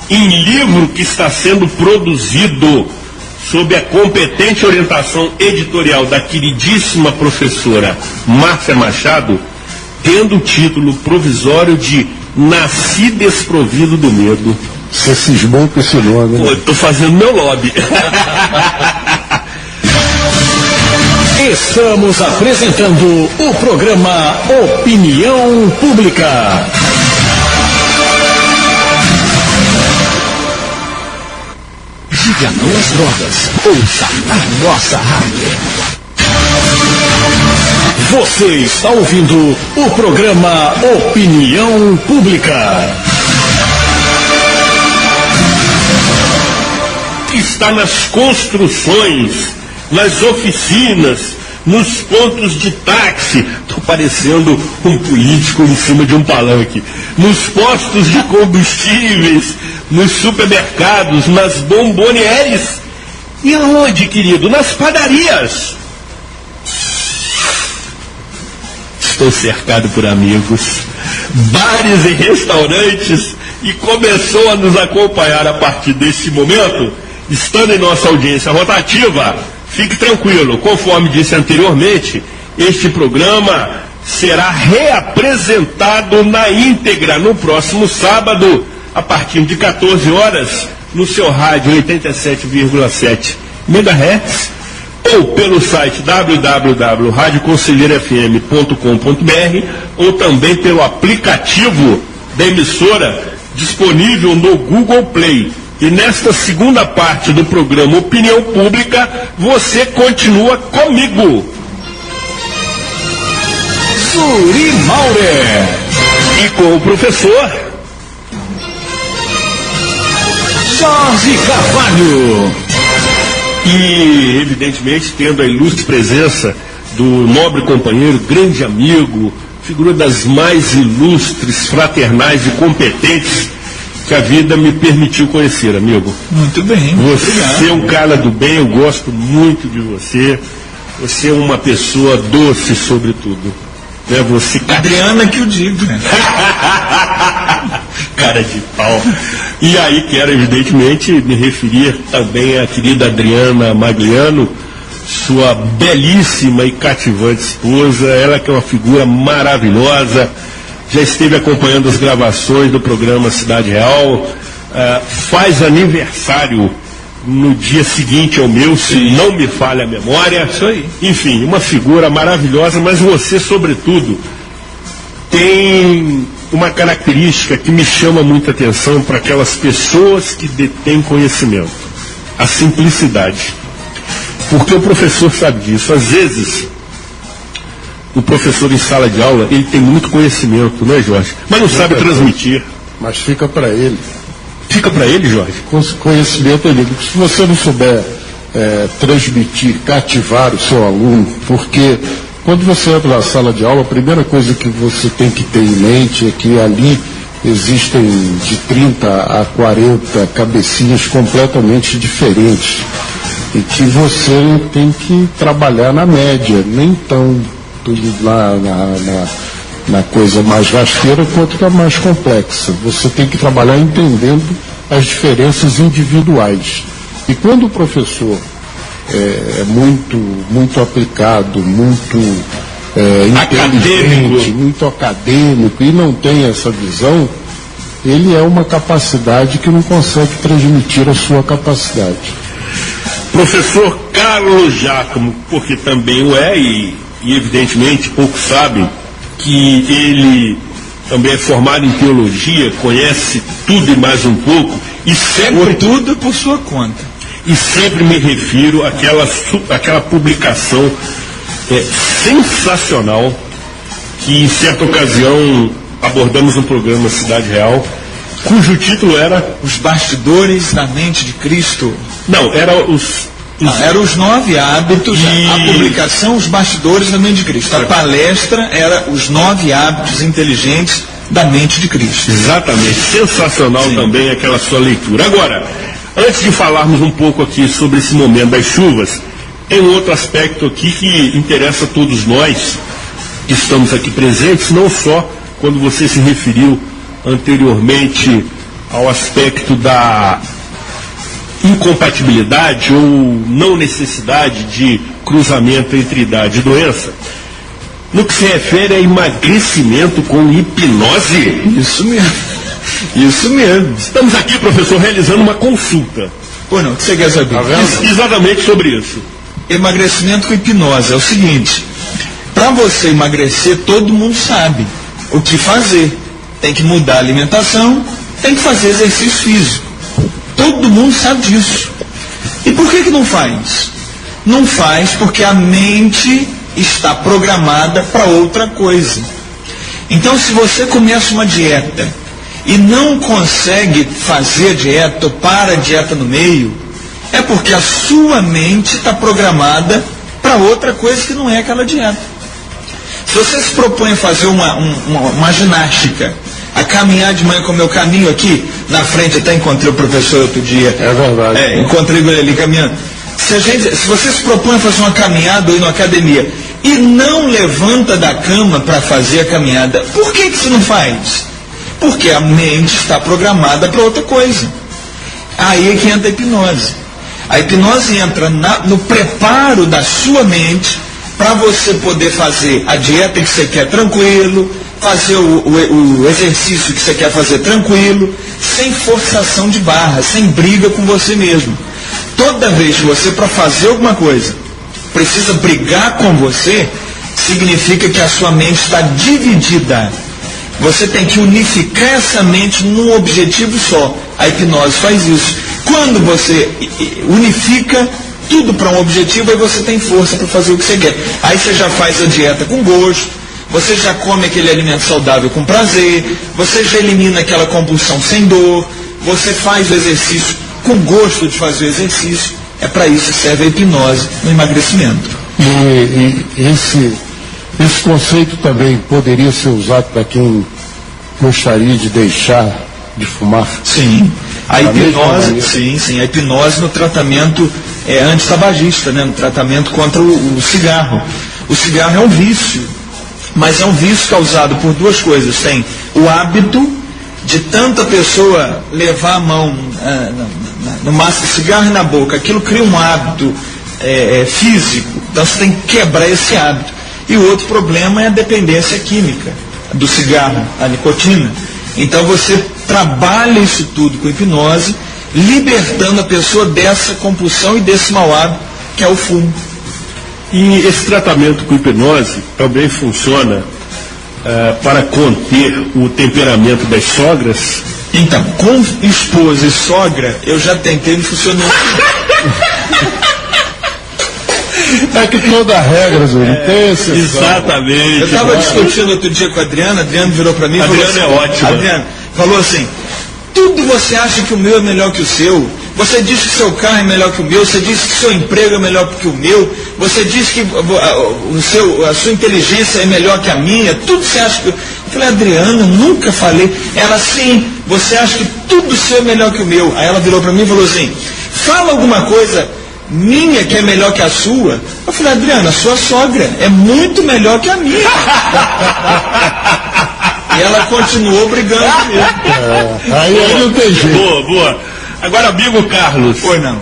em livro que está sendo produzido sob a competente orientação editorial da queridíssima professora Márcia Machado, tendo o título provisório de Nasci Desprovido do Medo. Você cismou com esse nome, né? Estou fazendo meu lobby. Estamos apresentando o programa Opinião Pública. Ligue não às drogas. Ouça a nossa rádio. Você está ouvindo o programa Opinião Pública. Está nas construções, nas oficinas, nos pontos de táxi. Estou parecendo um político em cima de um palanque. Nos postos de combustíveis, nos supermercados, nas bombonieres. E aonde, querido? Nas padarias. Estou cercado por amigos, bares e restaurantes, e começou a nos acompanhar a partir deste momento, estando em nossa audiência rotativa. Fique tranquilo, conforme disse anteriormente, este programa será reapresentado na íntegra no próximo sábado, a partir de 14 horas, no seu rádio 87,7 MHz, ou pelo site www.radioconselheirofm.com.br, ou também pelo aplicativo da emissora disponível no Google Play. E nesta segunda parte do programa Opinião Pública, você continua comigo, Suri Maurer, e com o professor Jorge Carvalho. E, evidentemente, tendo a ilustre presença do nobre companheiro, grande amigo, figura das mais ilustres, fraternais e competentes que a vida me permitiu conhecer, amigo. Muito bem. Você é um cara do bem, eu gosto muito de você. Você é uma pessoa doce, sobretudo. Né? Você... Adriana que o diga. Né? Cara de pau. E aí quero, evidentemente, me referir também à querida Adriana Magliano, sua belíssima e cativante esposa. Ela que é uma figura maravilhosa, já esteve acompanhando as gravações do programa Cidade Real, faz aniversário no dia seguinte ao meu, se não me falha a memória. Isso aí. Enfim, uma figura maravilhosa, mas você, sobretudo, tem uma característica que me chama muita atenção para aquelas pessoas que detêm conhecimento: a simplicidade. Porque o professor sabe disso. Às vezes, o professor em sala de aula, ele tem muito conhecimento, não é, Jorge? Mas não sabe transmitir. Mas fica para ele. Fica para ele, Jorge? Conhecimento ele. Se você não souber transmitir, cativar o seu aluno, porque quando você entra na sala de aula, a primeira coisa que você tem que ter em mente é que ali existem de 30 a 40 cabecinhas completamente diferentes e que você tem que trabalhar na média, nem tão tudo lá na coisa mais rasteira quanto na mais complexa. Você tem que trabalhar entendendo as diferenças individuais. E quando o professor é muito aplicado, muito inteligente, muito acadêmico e não tem essa visão, ele é uma capacidade que não consegue transmitir a sua capacidade. Professor Carlos Giacomo, porque também o é, e evidentemente poucos sabem que ele também é formado em teologia, conhece tudo e mais um pouco, e sempre tudo por sua conta. E sempre me refiro àquela publicação sensacional que em certa ocasião abordamos no programa Cidade Real, cujo título era Os Bastidores da Mente de Cristo. Não, era os 9 hábitos, a publicação Os Bastidores da Mente de Cristo. A palestra era Os 9 hábitos inteligentes da mente de Cristo. Exatamente, sensacional. Sim. Também aquela sua leitura. Agora, antes de falarmos um pouco aqui sobre esse momento das chuvas, tem um outro aspecto aqui que interessa a todos nós que estamos aqui presentes, não só quando você se referiu anteriormente ao aspecto da incompatibilidade ou não necessidade de cruzamento entre idade e doença, no que se refere a emagrecimento com hipnose. Isso mesmo. Isso mesmo. Estamos aqui, professor, realizando uma consulta. Pô, não, o que você quer saber? Exatamente sobre isso. Emagrecimento com hipnose. É o seguinte, para você emagrecer, todo mundo sabe o que fazer. Tem que mudar a alimentação, tem que fazer exercício físico. Todo mundo sabe disso. por que não faz? Não faz porque a mente está programada para outra coisa. Então, se você começa uma dieta e não consegue fazer a dieta ou para a dieta no meio, é porque a sua mente está programada para outra coisa que não é aquela dieta. Se você se propõe a fazer uma ginástica, a caminhar de manhã como eu caminho aqui na frente, até encontrei o professor outro dia. É verdade. Encontrei ele ali caminhando. Se você se propõe a fazer uma caminhada ou ir na academia e não levanta da cama para fazer a caminhada, por que você não faz? Porque a mente está programada para outra coisa. Aí é que entra a hipnose. A hipnose entra no preparo da sua mente para você poder fazer a dieta que você quer tranquilo, fazer o exercício que você quer fazer tranquilo, sem forçação de barra, sem briga com você mesmo. Toda vez que você, para fazer alguma coisa, precisa brigar com você, significa que a sua mente está dividida. Você tem que unificar essa mente num objetivo só. A hipnose faz isso. Quando você unifica tudo para um objetivo, aí você tem força para fazer o que você quer. Aí você já faz a dieta com gosto, você já come aquele alimento saudável com prazer, você já elimina aquela compulsão sem dor, você faz o exercício com gosto de fazer o exercício. É para isso que serve a hipnose no emagrecimento. E esse conceito também poderia ser usado para quem gostaria de deixar de fumar? Sim. A hipnose, sim, a hipnose no tratamento antitabagista, né? No tratamento contra o cigarro. O cigarro é um vício, mas é um vício causado por duas coisas. Tem o hábito de tanta pessoa levar a mão no maço de cigarro e na boca. Aquilo cria um hábito físico, então você tem que quebrar esse hábito. E o outro problema é a dependência química do cigarro, a nicotina. Então você trabalha isso tudo com hipnose, libertando a pessoa dessa compulsão e desse mau hábito que é o fumo. E esse tratamento com hipnose também funciona para conter o temperamento das sogras? Então, com esposa e sogra, eu já tentei, não funcionou. É que toda regra, Zé, tem exceção. Exatamente. Eu estava discutindo outro dia com a Adriana virou para mim e falou assim, é ótima. Adriana falou assim, tudo você acha que o meu é melhor que o seu, você diz que o seu carro é melhor que o meu, você diz que o seu emprego é melhor que o meu, você diz que a sua inteligência é melhor que a minha, tudo você acha que... Eu falei, Adriana, eu nunca falei. Ela, sim, você acha que tudo seu é melhor que o meu. Aí ela virou para mim e falou assim, fala alguma coisa minha que é melhor que a sua. Eu falei, Adriana, a sua sogra é muito melhor que a minha. E ela continuou brigando comigo. Aí não tem jeito. Boa. Agora, amigo Carlos. Oi, não.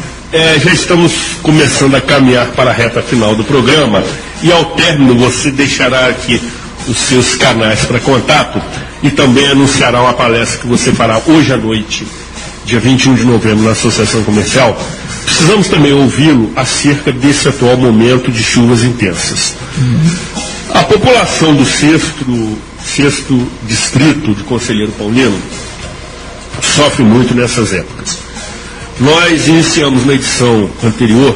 Já estamos começando a caminhar para a reta final do programa. E ao término você deixará aqui os seus canais para contato e também anunciará uma palestra que você fará hoje à noite, dia 21 de novembro, na Associação Comercial. Precisamos também ouvi-lo acerca desse atual momento de chuvas intensas. A população do sexto distrito de Conselheiro Paulino sofre muito nessas épocas. Nós iniciamos na edição anterior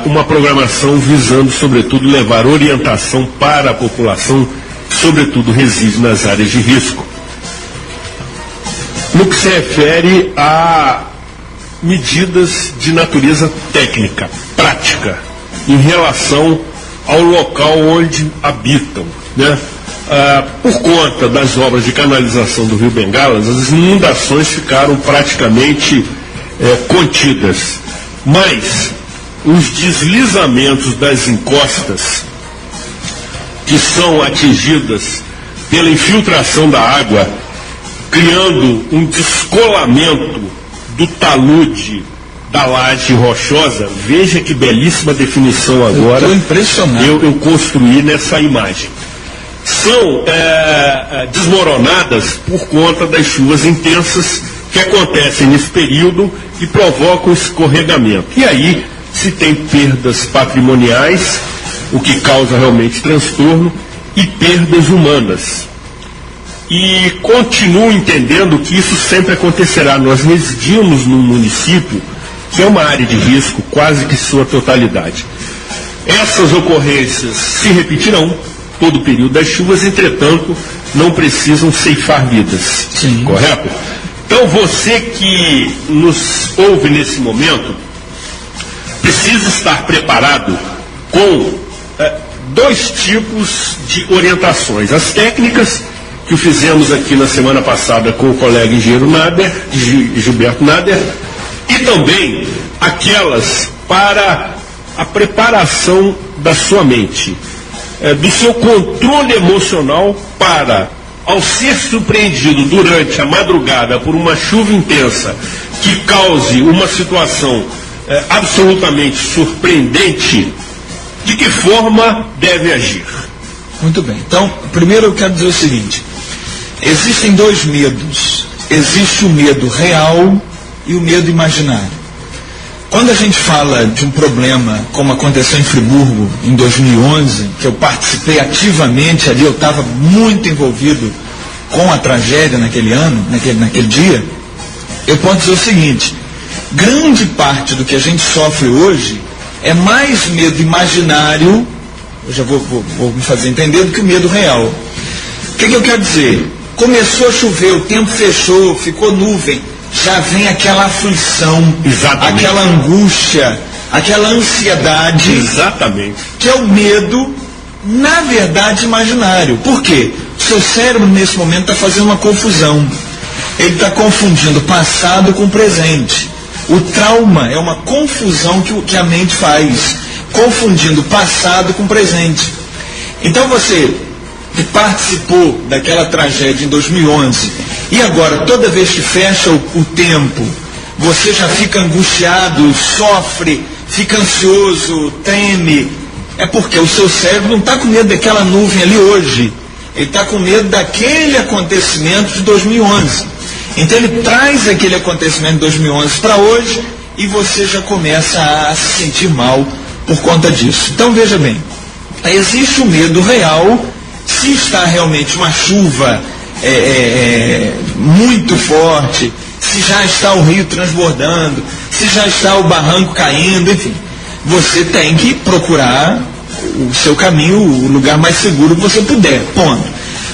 uma programação visando, sobretudo, levar orientação para a população, sobretudo reside nas áreas de risco. No que se refere a medidas de natureza técnica, prática, em relação ao local onde habitam, né? Por conta das obras de canalização do Rio Bengalas, as inundações ficaram praticamente contidas, mas os deslizamentos das encostas, que são atingidas pela infiltração da água, criando um descolamento do talude da laje rochosa, veja que belíssima definição agora. Eu estou impressionado. Eu construí nessa imagem. São desmoronadas por conta das chuvas intensas que acontecem nesse período e provocam escorregamento. E aí se tem perdas patrimoniais, o que causa realmente transtorno, e perdas humanas. E continuo entendendo que isso sempre acontecerá. Nós residimos num município que é uma área de risco quase que sua totalidade. Essas ocorrências se repetirão todo o período das chuvas, entretanto, não precisam ceifar vidas. Sim. Correto? Então, você que nos ouve nesse momento, precisa estar preparado com dois tipos de orientações. As técnicas, que fizemos aqui na semana passada com o colega engenheiro Gilberto Nader, e também aquelas para a preparação da sua mente, do seu controle emocional para, ao ser surpreendido durante a madrugada por uma chuva intensa que cause uma situação absolutamente surpreendente, de que forma deve agir? Muito bem. Então, primeiro eu quero dizer o seguinte: existem dois medos. Existe o medo real e o medo imaginário. Quando a gente fala de um problema como aconteceu em Friburgo em 2011, que eu participei ativamente ali, eu estava muito envolvido com a tragédia naquele ano, naquele dia, eu posso dizer o seguinte: grande parte do que a gente sofre hoje é mais medo imaginário, eu já vou me fazer entender, do que o medo real. O que eu quero dizer? Começou a chover, o tempo fechou, ficou nuvem, já vem aquela aflição, exatamente, aquela angústia, aquela ansiedade, exatamente, que é o medo, na verdade, imaginário. Por quê? O seu cérebro, nesse momento, está fazendo uma confusão. Ele está confundindo passado com presente. O trauma é uma confusão que a mente faz, confundindo passado com presente. Então você que participou daquela tragédia em 2011, e agora toda vez que fecha o tempo, você já fica angustiado, sofre, fica ansioso, treme, é porque o seu cérebro não está com medo daquela nuvem ali hoje, ele está com medo daquele acontecimento de 2011. Então ele traz aquele acontecimento de 2011 para hoje e você já começa a se sentir mal por conta disso. Então veja bem, existe o medo real. Se está realmente uma chuva muito forte, se já está o rio transbordando, se já está o barranco caindo, enfim, você tem que procurar o seu caminho, o lugar mais seguro que você puder, ponto.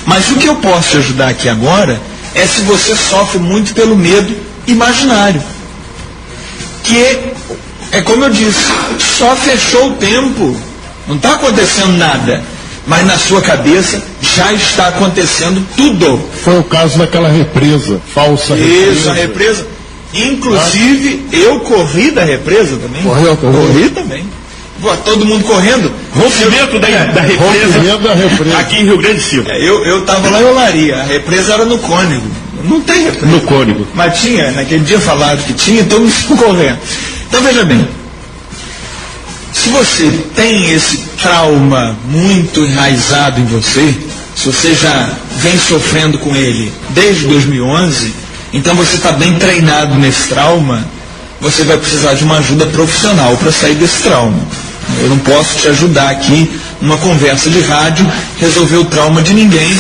Mas o que eu posso te ajudar aqui agora é se você sofre muito pelo medo imaginário, que é como eu disse, só fechou o tempo, não está acontecendo nada, mas na sua cabeça já está acontecendo tudo. Foi o caso daquela represa, falsa represa. Isso, a represa. Inclusive, eu corri da represa também. Correu? Corri também. Pô, todo mundo correndo. Rompimento da represa aqui em Rio Grande do Sul. Eu estava lá em Olaria, a represa era no Cônego. Não tem represa. No Cônego. Mas tinha, naquele dia falaram que tinha, então me correndo. Então veja bem, se você tem esse trauma muito enraizado em você, se você já vem sofrendo com ele desde 2011, então você está bem treinado nesse trauma, você vai precisar de uma ajuda profissional para sair desse trauma. Eu não posso te ajudar aqui numa conversa de rádio resolver o trauma de ninguém,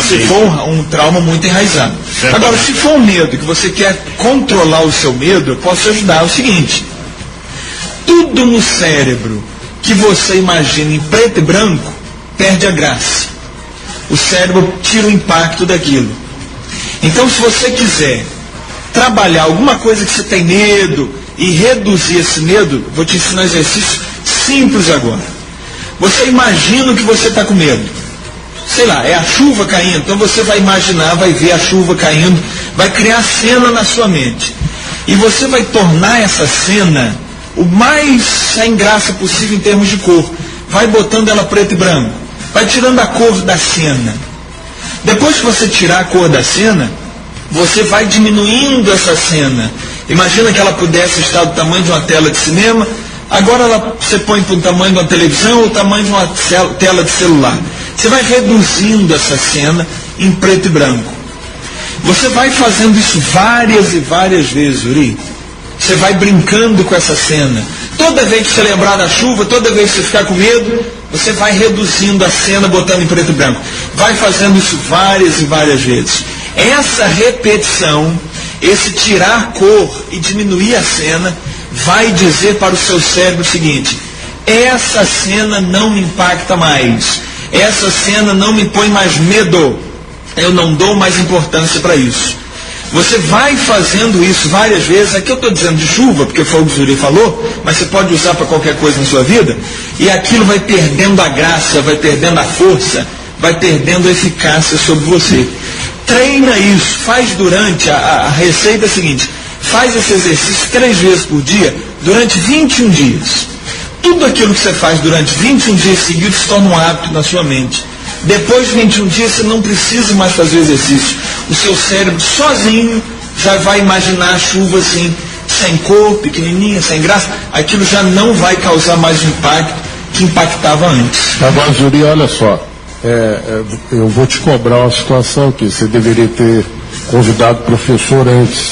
se for um trauma muito enraizado. Agora, se for um medo que você quer controlar o seu medo, eu posso te ajudar. É o seguinte: tudo no cérebro que você imagina em preto e branco perde a graça. O cérebro tira o impacto daquilo. Então, se você quiser trabalhar alguma coisa que você tem medo e reduzir esse medo, vou te ensinar um exercício simples agora. Você imagina o que você está com medo. Sei lá, é a chuva caindo. Então você vai imaginar, vai ver a chuva caindo, vai criar cena na sua mente. E você vai tornar essa cena o mais sem graça possível em termos de cor. Vai botando ela preto e branco. Vai tirando a cor da cena. Depois que você tirar a cor da cena, você vai diminuindo essa cena. Imagina que ela pudesse estar do tamanho de uma tela de cinema. Agora você põe para o tamanho de uma televisão ou o tamanho de uma tela de celular. Você vai reduzindo essa cena em preto e branco. Você vai fazendo isso várias e várias vezes, Uri. Você vai brincando com essa cena. Toda vez que você lembrar da chuva, toda vez que você ficar com medo, você vai reduzindo a cena, botando em preto e branco. Vai fazendo isso várias e várias vezes. Essa repetição, esse tirar cor e diminuir a cena, vai dizer para o seu cérebro o seguinte: essa cena não me impacta mais, essa cena não me põe mais medo, eu não dou mais importância para isso. Você vai fazendo isso várias vezes. Aqui eu estou dizendo de chuva, porque foi o que o Zuri falou, mas você pode usar para qualquer coisa na sua vida, e aquilo vai perdendo a graça, vai perdendo a força, vai perdendo a eficácia sobre você. Treina isso, faz durante, a receita é a seguinte: faz esse exercício 3 vezes por dia, durante 21 dias. Tudo aquilo que você faz durante 21 dias seguidos se torna um hábito na sua mente. Depois de 21 dias você não precisa mais fazer o exercício. O seu cérebro sozinho já vai imaginar a chuva assim, sem cor, pequenininha, sem graça. Aquilo já não vai causar mais o impacto que impactava antes. Agora, Zuri, olha só, eu vou te cobrar uma situação aqui. Você deveria ter convidado o professor antes.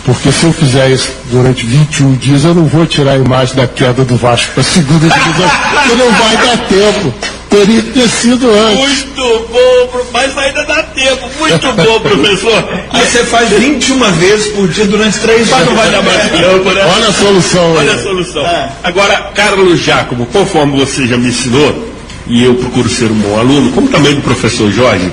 Porque se eu fizer isso durante 21 dias, eu não vou tirar a imagem da queda do Vasco para a segunda divisão, porque não vai dar tempo. Teria que ter sido antes. Muito bom, mas ainda dá tempo. Muito bom, professor. Aí você faz 21 vezes por dia durante 3 dias. Mas não vai dar mais tempo, né? Olha a solução. Olha a solução. Agora, Carlos Giacomo, conforme você já me ensinou, e eu procuro ser um bom aluno, como também do professor Jorge,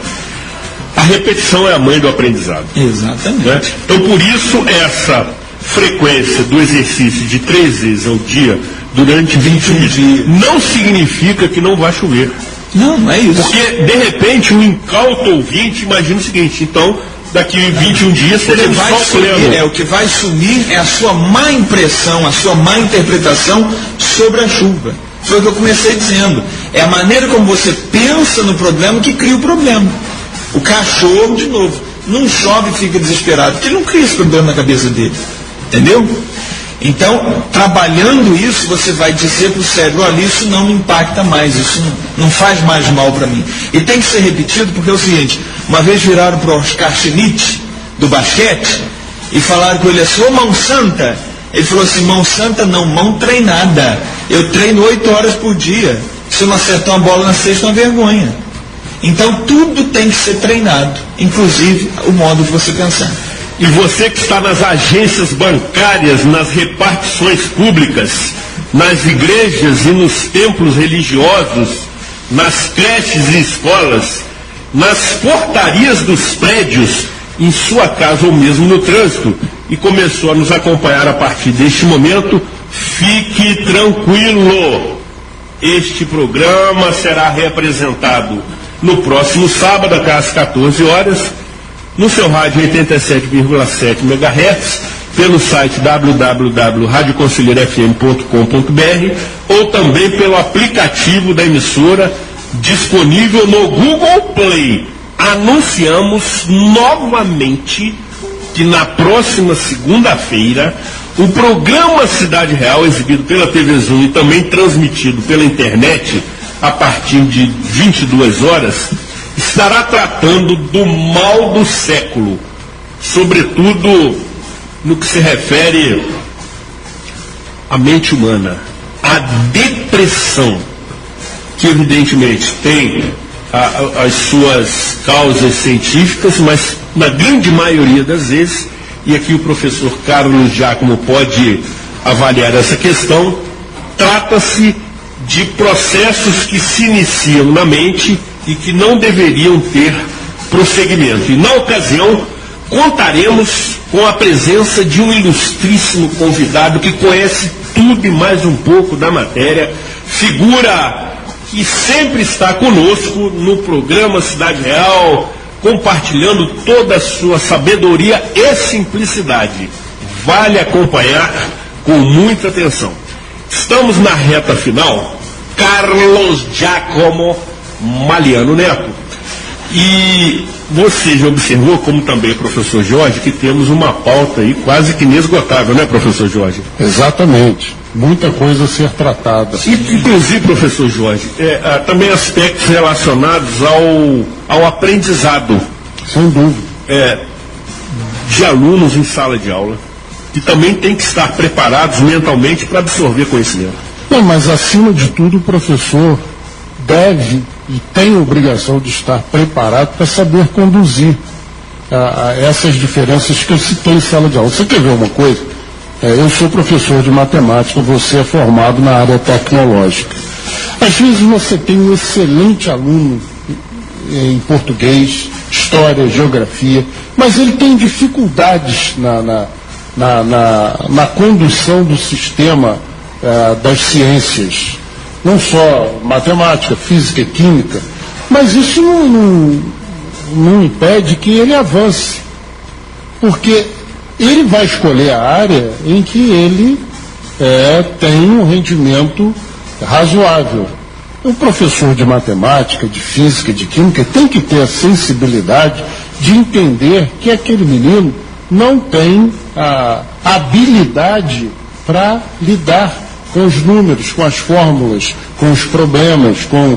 a repetição é a mãe do aprendizado. Exatamente. Né? Então, por isso, essa frequência do exercício de 3 vezes ao dia, durante 21 dias, não significa que não vai chover. Não é isso. Porque, de repente, um incauto ouvinte imagina o seguinte: então, daqui 21 dias teremos só pleno. O que vai sumir é a sua má impressão, a sua má interpretação sobre a chuva. Foi o que eu comecei dizendo. É a maneira como você pensa no problema que cria o problema. O cachorro, de novo, não chove e fica desesperado, porque ele não cria esse problema na cabeça dele. Entendeu? Então, trabalhando isso, você vai dizer para o cérebro: olha, isso não me impacta mais, isso não faz mais mal para mim. E tem que ser repetido, porque é o seguinte: uma vez viraram para o Oscar Schmidt, do basquete, e falaram com ele assim: ô mão santa. Ele falou assim: mão santa não, mão treinada. Eu treino 8 horas por dia. Se eu não acertar uma bola na cesta, é uma vergonha. Então, tudo tem que ser treinado, inclusive o modo de você pensar. E você que está nas agências bancárias, nas repartições públicas, nas igrejas e nos templos religiosos, nas creches e escolas, nas portarias dos prédios, em sua casa ou mesmo no trânsito, e começou a nos acompanhar a partir deste momento, fique tranquilo. Este programa será reapresentado no próximo sábado, às 14 horas, no seu rádio 87,7 MHz, pelo site www.radioconselheirofm.com.br ou também pelo aplicativo da emissora disponível no Google Play. Anunciamos novamente que na próxima segunda-feira o programa Cidade Real, exibido pela TV Zoom e também transmitido pela internet a partir de 22 horas, estará tratando do mal do século, sobretudo no que se refere à mente humana, à depressão, que evidentemente tem as suas causas científicas, mas na grande maioria das vezes, e aqui o professor Carlos Giacomo pode avaliar essa questão, trata-se de processos que se iniciam na mente e que não deveriam ter prosseguimento. E na ocasião, contaremos com a presença de um ilustríssimo convidado que conhece tudo e mais um pouco da matéria, figura que sempre está conosco no programa Cidade Real, compartilhando toda a sua sabedoria e simplicidade. Vale acompanhar com muita atenção. Estamos na reta final. Carlos Giacomo Maliano Neto. E você já observou, como também o professor Jorge, que temos uma pauta aí quase que inesgotável, né, professor Jorge? Exatamente. Muita coisa a ser tratada. E, inclusive, professor Jorge, também aspectos relacionados ao aprendizado. Sem dúvida. De alunos em sala de aula, que também tem que estar preparados mentalmente para absorver conhecimento. Não, mas acima de tudo o professor deve e tem a obrigação de estar preparado para saber conduzir a essas diferenças que eu citei em sala de aula. Você quer ver uma coisa? eu sou professor de matemática, você é formado na área tecnológica. Às vezes você tem um excelente aluno em português, história, geografia, mas ele tem dificuldades na condução do sistema das ciências, não só matemática, física e química, mas isso não impede que ele avance, porque ele vai escolher a área em que ele tem um rendimento razoável. O professor de matemática, de física, de química tem que ter a sensibilidade de entender que aquele menino não tem a habilidade para lidar com os números, com as fórmulas, com os problemas, com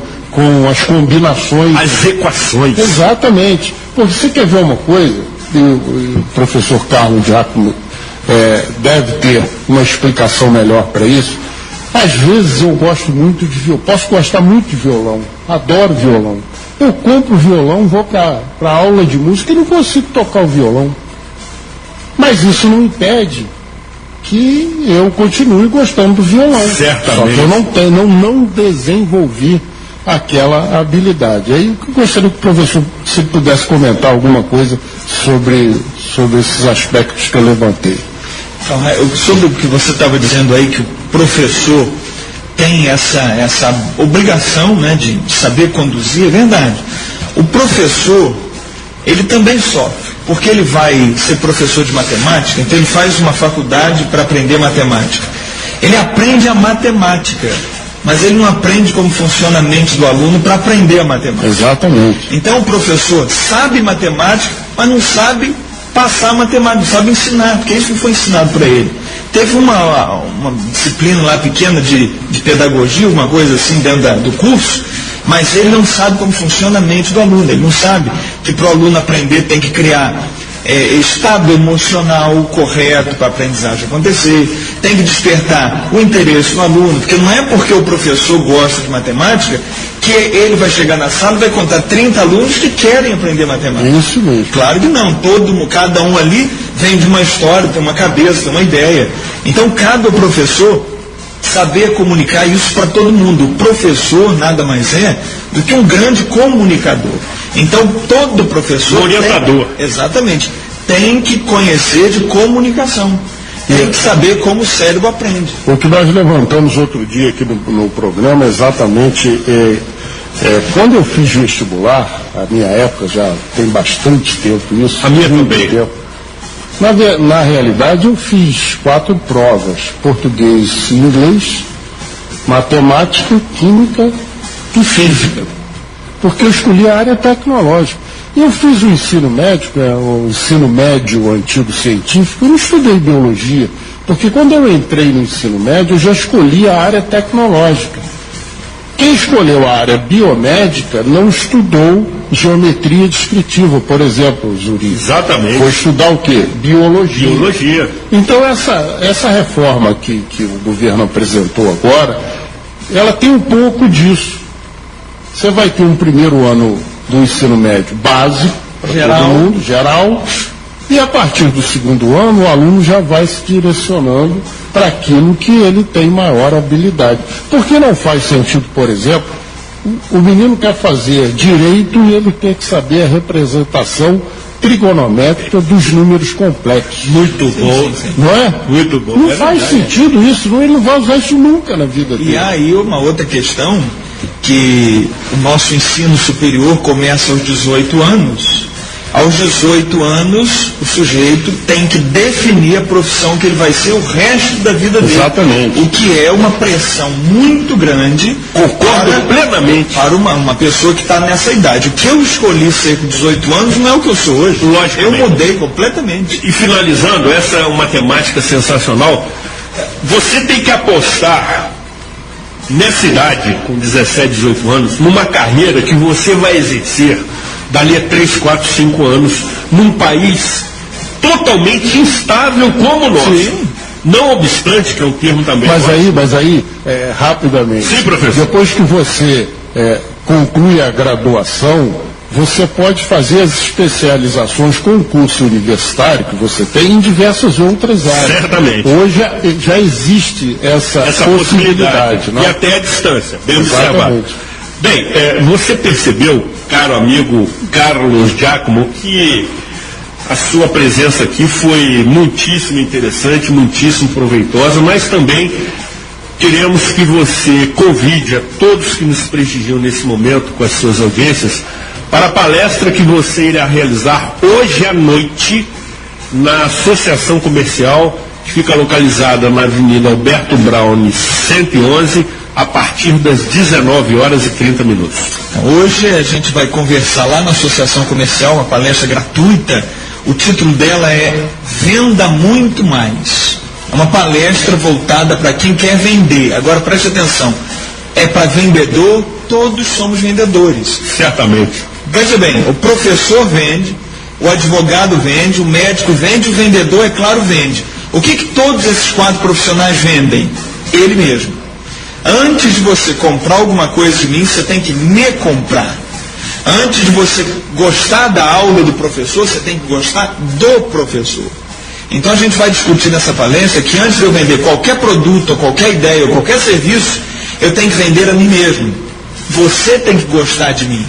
as combinações. As equações. Exatamente. Porque você quer ver uma coisa, e o professor Carlos Giacomo deve ter uma explicação melhor para isso. Às vezes eu gosto muito de violão, posso gostar muito de violão, adoro violão. Eu compro violão, vou para aula de música e não consigo tocar o violão. Mas isso não impede que eu continue gostando do violão. Certamente. Só que eu não desenvolvi aquela habilidade. Aí eu gostaria que o professor, se pudesse comentar alguma coisa sobre esses aspectos que eu levantei. Então, sobre o que você estava dizendo aí, que o professor tem essa obrigação, né, de saber conduzir, é verdade. O professor, ele também sofre, porque ele vai ser professor de matemática, então ele faz uma faculdade para aprender matemática. Ele aprende a matemática, mas ele não aprende como funciona a mente do aluno para aprender a matemática. Exatamente. Então o professor sabe matemática, mas não sabe passar matemática, não sabe ensinar, porque isso não foi ensinado para ele. Teve uma disciplina lá pequena de pedagogia, uma coisa assim dentro do curso, mas ele não sabe como funciona a mente do aluno, ele não sabe que para o aluno aprender tem que criar estado emocional correto para a aprendizagem acontecer, tem que despertar o interesse no aluno, porque não é porque o professor gosta de matemática que ele vai chegar na sala e vai contar 30 alunos que querem aprender matemática. Isso mesmo. Claro que não, cada um ali vem de uma história, tem uma cabeça, tem uma ideia. Então cabe ao professor saber comunicar isso para todo mundo. O professor nada mais é do que um grande comunicador. Então todo professor orientador. Exatamente, tem que conhecer de comunicação, tem que saber como o cérebro aprende. O que nós levantamos outro dia aqui no programa é exatamente quando eu fiz vestibular, a minha época já tem bastante tempo isso. A minha também. Tempo. Na realidade eu fiz 4 provas, português e inglês, matemática, química e física, porque eu escolhi a área tecnológica. E eu fiz o ensino médico, o ensino médio antigo científico, eu não estudei biologia, porque quando eu entrei no ensino médio eu já escolhi a área tecnológica. Quem escolheu a área biomédica não estudou geometria descritiva, por exemplo, Zuri. Exatamente. Foi estudar o quê? Biologia. Biologia. Então essa reforma que o governo apresentou agora, ela tem um pouco disso. Você vai ter um primeiro ano do ensino médio básico, para todo mundo, geral, e a partir do segundo ano o aluno já vai se direcionando para aquilo que ele tem maior habilidade. Porque não faz sentido, por exemplo, o menino quer fazer direito e ele tem que saber a representação trigonométrica dos números complexos. Muito bom. Não é? Muito bom. Não faz sentido isso, ele não vai usar isso nunca na vida dele. E aí uma outra questão, que o nosso ensino superior começa aos 18 anos. Aos 18 anos, o sujeito tem que definir a profissão que ele vai ser o resto da vida dele. Exatamente. O que é uma pressão muito grande. Concordo plenamente. Para uma pessoa que está nessa idade. O que eu escolhi ser com 18 anos não é o que eu sou hoje. Lógico. Eu mudei completamente. E finalizando, essa é uma temática sensacional. Você tem que apostar nessa idade, com 17, 18 anos, numa carreira que você vai exercer dali a 3, 4, 5 anos, num país totalmente instável como o nosso. Sim. Não obstante, que é um termo também. Mas aí, rapidamente. Sim, professor. Depois que você conclui a graduação, você pode fazer as especializações com o curso universitário que você tem em diversas outras áreas. Certamente. Hoje já existe essa possibilidade. E até a distância, bem Exatamente. observado. Bem, você percebeu, caro amigo Carlos Giacomo, que a sua presença aqui foi muitíssimo interessante, muitíssimo proveitosa, mas também queremos que você convide a todos que nos prestigiam nesse momento com as suas audiências para a palestra que você irá realizar hoje à noite na Associação Comercial, que fica localizada na Avenida Alberto Braune 111, a partir das 19h30. Hoje a gente vai conversar lá na Associação Comercial, uma palestra gratuita. O título dela é Venda Muito Mais. É uma palestra voltada para quem quer vender. Agora preste atenção, é para vendedor, todos somos vendedores. Certamente. Veja bem, o professor vende, o advogado vende, o médico vende, o vendedor, é claro, vende. O que todos esses 4 profissionais vendem? Ele mesmo. Antes de você comprar alguma coisa de mim, você tem que me comprar. Antes de você gostar da aula do professor, você tem que gostar do professor. Então a gente vai discutir nessa palestra que antes de eu vender qualquer produto, ou qualquer ideia, ou qualquer serviço, eu tenho que vender a mim mesmo. Você tem que gostar de mim.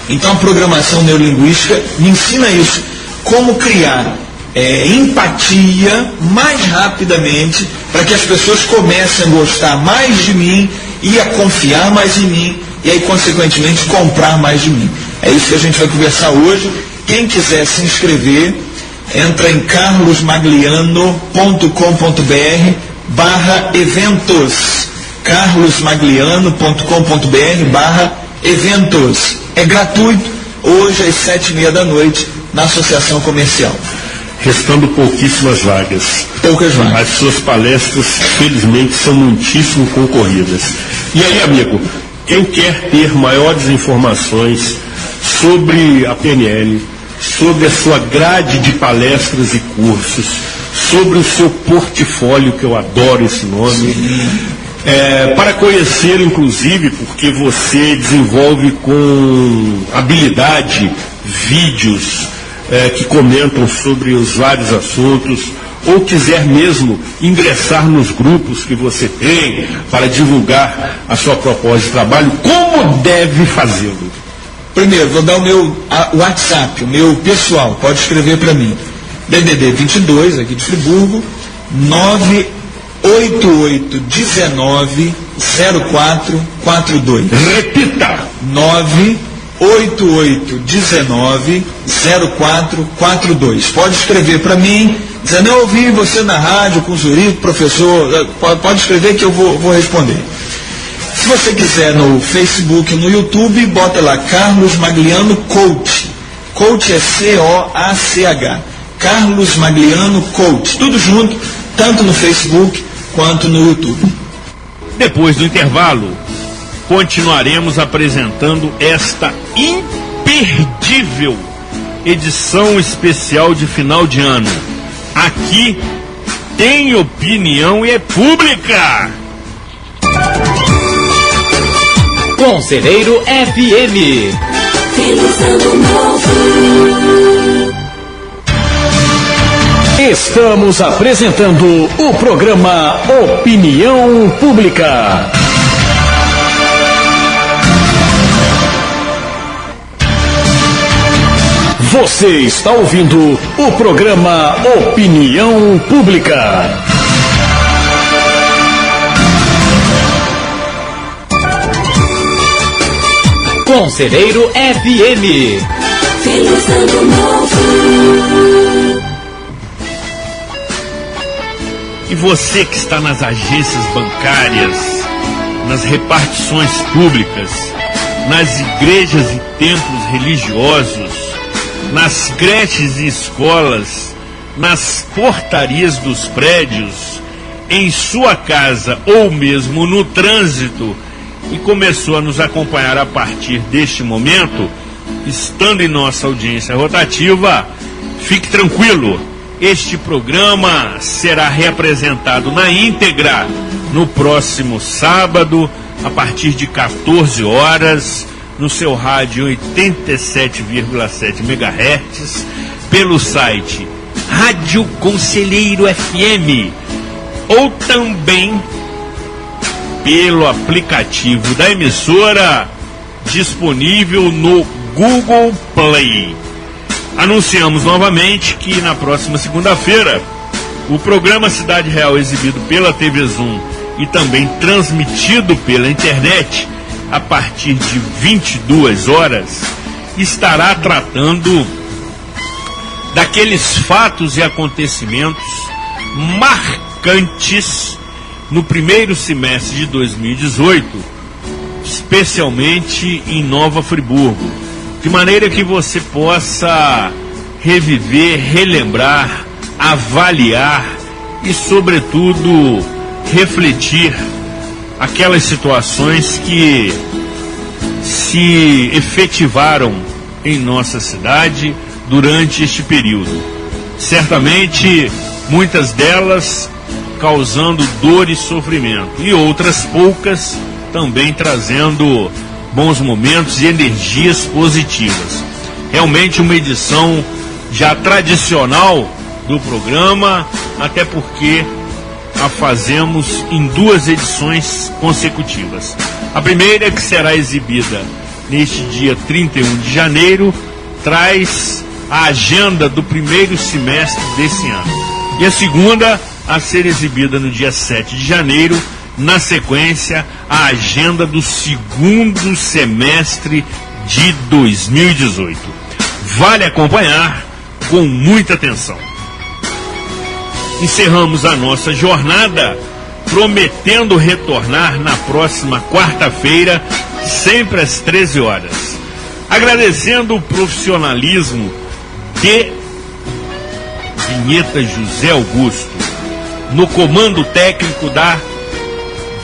Então a programação neurolinguística me ensina isso. Como criar empatia mais rapidamente para que as pessoas comecem a gostar mais de mim e a confiar mais em mim e aí, consequentemente, comprar mais de mim. É isso que a gente vai conversar hoje. Quem quiser se inscrever, entra em carlosmagliano.com.br/eventos. carlosmagliano.com.br/eventos. É gratuito, hoje às 19h30 na Associação Comercial. Restando pouquíssimas vagas. Poucas vagas. As suas palestras, felizmente, são muitíssimo concorridas. E aí, amigo, quem quer ter maiores informações sobre a PNL, sobre a sua grade de palestras e cursos, sobre o seu portfólio, que eu adoro esse nome, para conhecer, inclusive, porque você desenvolve com habilidade vídeos que comentam sobre os vários assuntos, ou quiser mesmo ingressar nos grupos que você tem para divulgar a sua proposta de trabalho, como deve fazê-lo? Primeiro, vou dar o meu WhatsApp, o meu pessoal, pode escrever para mim. DDD 22, aqui de Friburgo, 988190442. Repita! 988190442. Pode escrever para mim, dizendo, eu ouvi você na rádio com o Zurico, professor, pode escrever que eu vou responder. Se você quiser no Facebook, no YouTube, bota lá Carlos Magliano Coach. Coach é C-O-A-C-H. Carlos Magliano Coach. Tudo junto, tanto no Facebook quanto no YouTube. Depois do intervalo, continuaremos apresentando esta imperdível edição especial de final de ano. Aqui tem opinião e é pública. Conselheiro FM. Feliz Ano Novo. Estamos apresentando o programa Opinião Pública. Você está ouvindo o programa Opinião Pública. Conselheiro FM. Feliz Ano Novo. E você que está nas agências bancárias, nas repartições públicas, nas igrejas e templos religiosos, nas creches e escolas, nas portarias dos prédios, em sua casa ou mesmo no trânsito, e começou a nos acompanhar a partir deste momento, estando em nossa audiência rotativa, fique tranquilo, este programa será reapresentado na íntegra no próximo sábado, a partir de 14 horas, no seu rádio 87,7 MHz, pelo site Rádio Conselheiro FM, ou também pelo aplicativo da emissora disponível no Google Play. Anunciamos novamente que na próxima segunda-feira o programa Cidade Real, exibido pela TV Zoom e também transmitido pela internet a partir de 22 horas, estará tratando daqueles fatos e acontecimentos marcantes no primeiro semestre de 2018, especialmente em Nova Friburgo, de maneira que você possa reviver, relembrar, avaliar e, sobretudo, refletir aquelas situações que se efetivaram em nossa cidade durante este período. Certamente, muitas delas causando dor e sofrimento, e outras poucas também trazendo bons momentos e energias positivas. Realmente uma edição já tradicional do programa, até porque a fazemos em 2 edições consecutivas. A primeira, que será exibida neste dia 31 de janeiro, traz a agenda do primeiro semestre desse ano. E a segunda, a ser exibida no dia 7 de janeiro, na sequência, a agenda do segundo semestre de 2018. Vale acompanhar com muita atenção. Encerramos a nossa jornada prometendo retornar na próxima quarta-feira, sempre às 13 horas. Agradecendo o profissionalismo de Vinheta José Augusto, no comando técnico da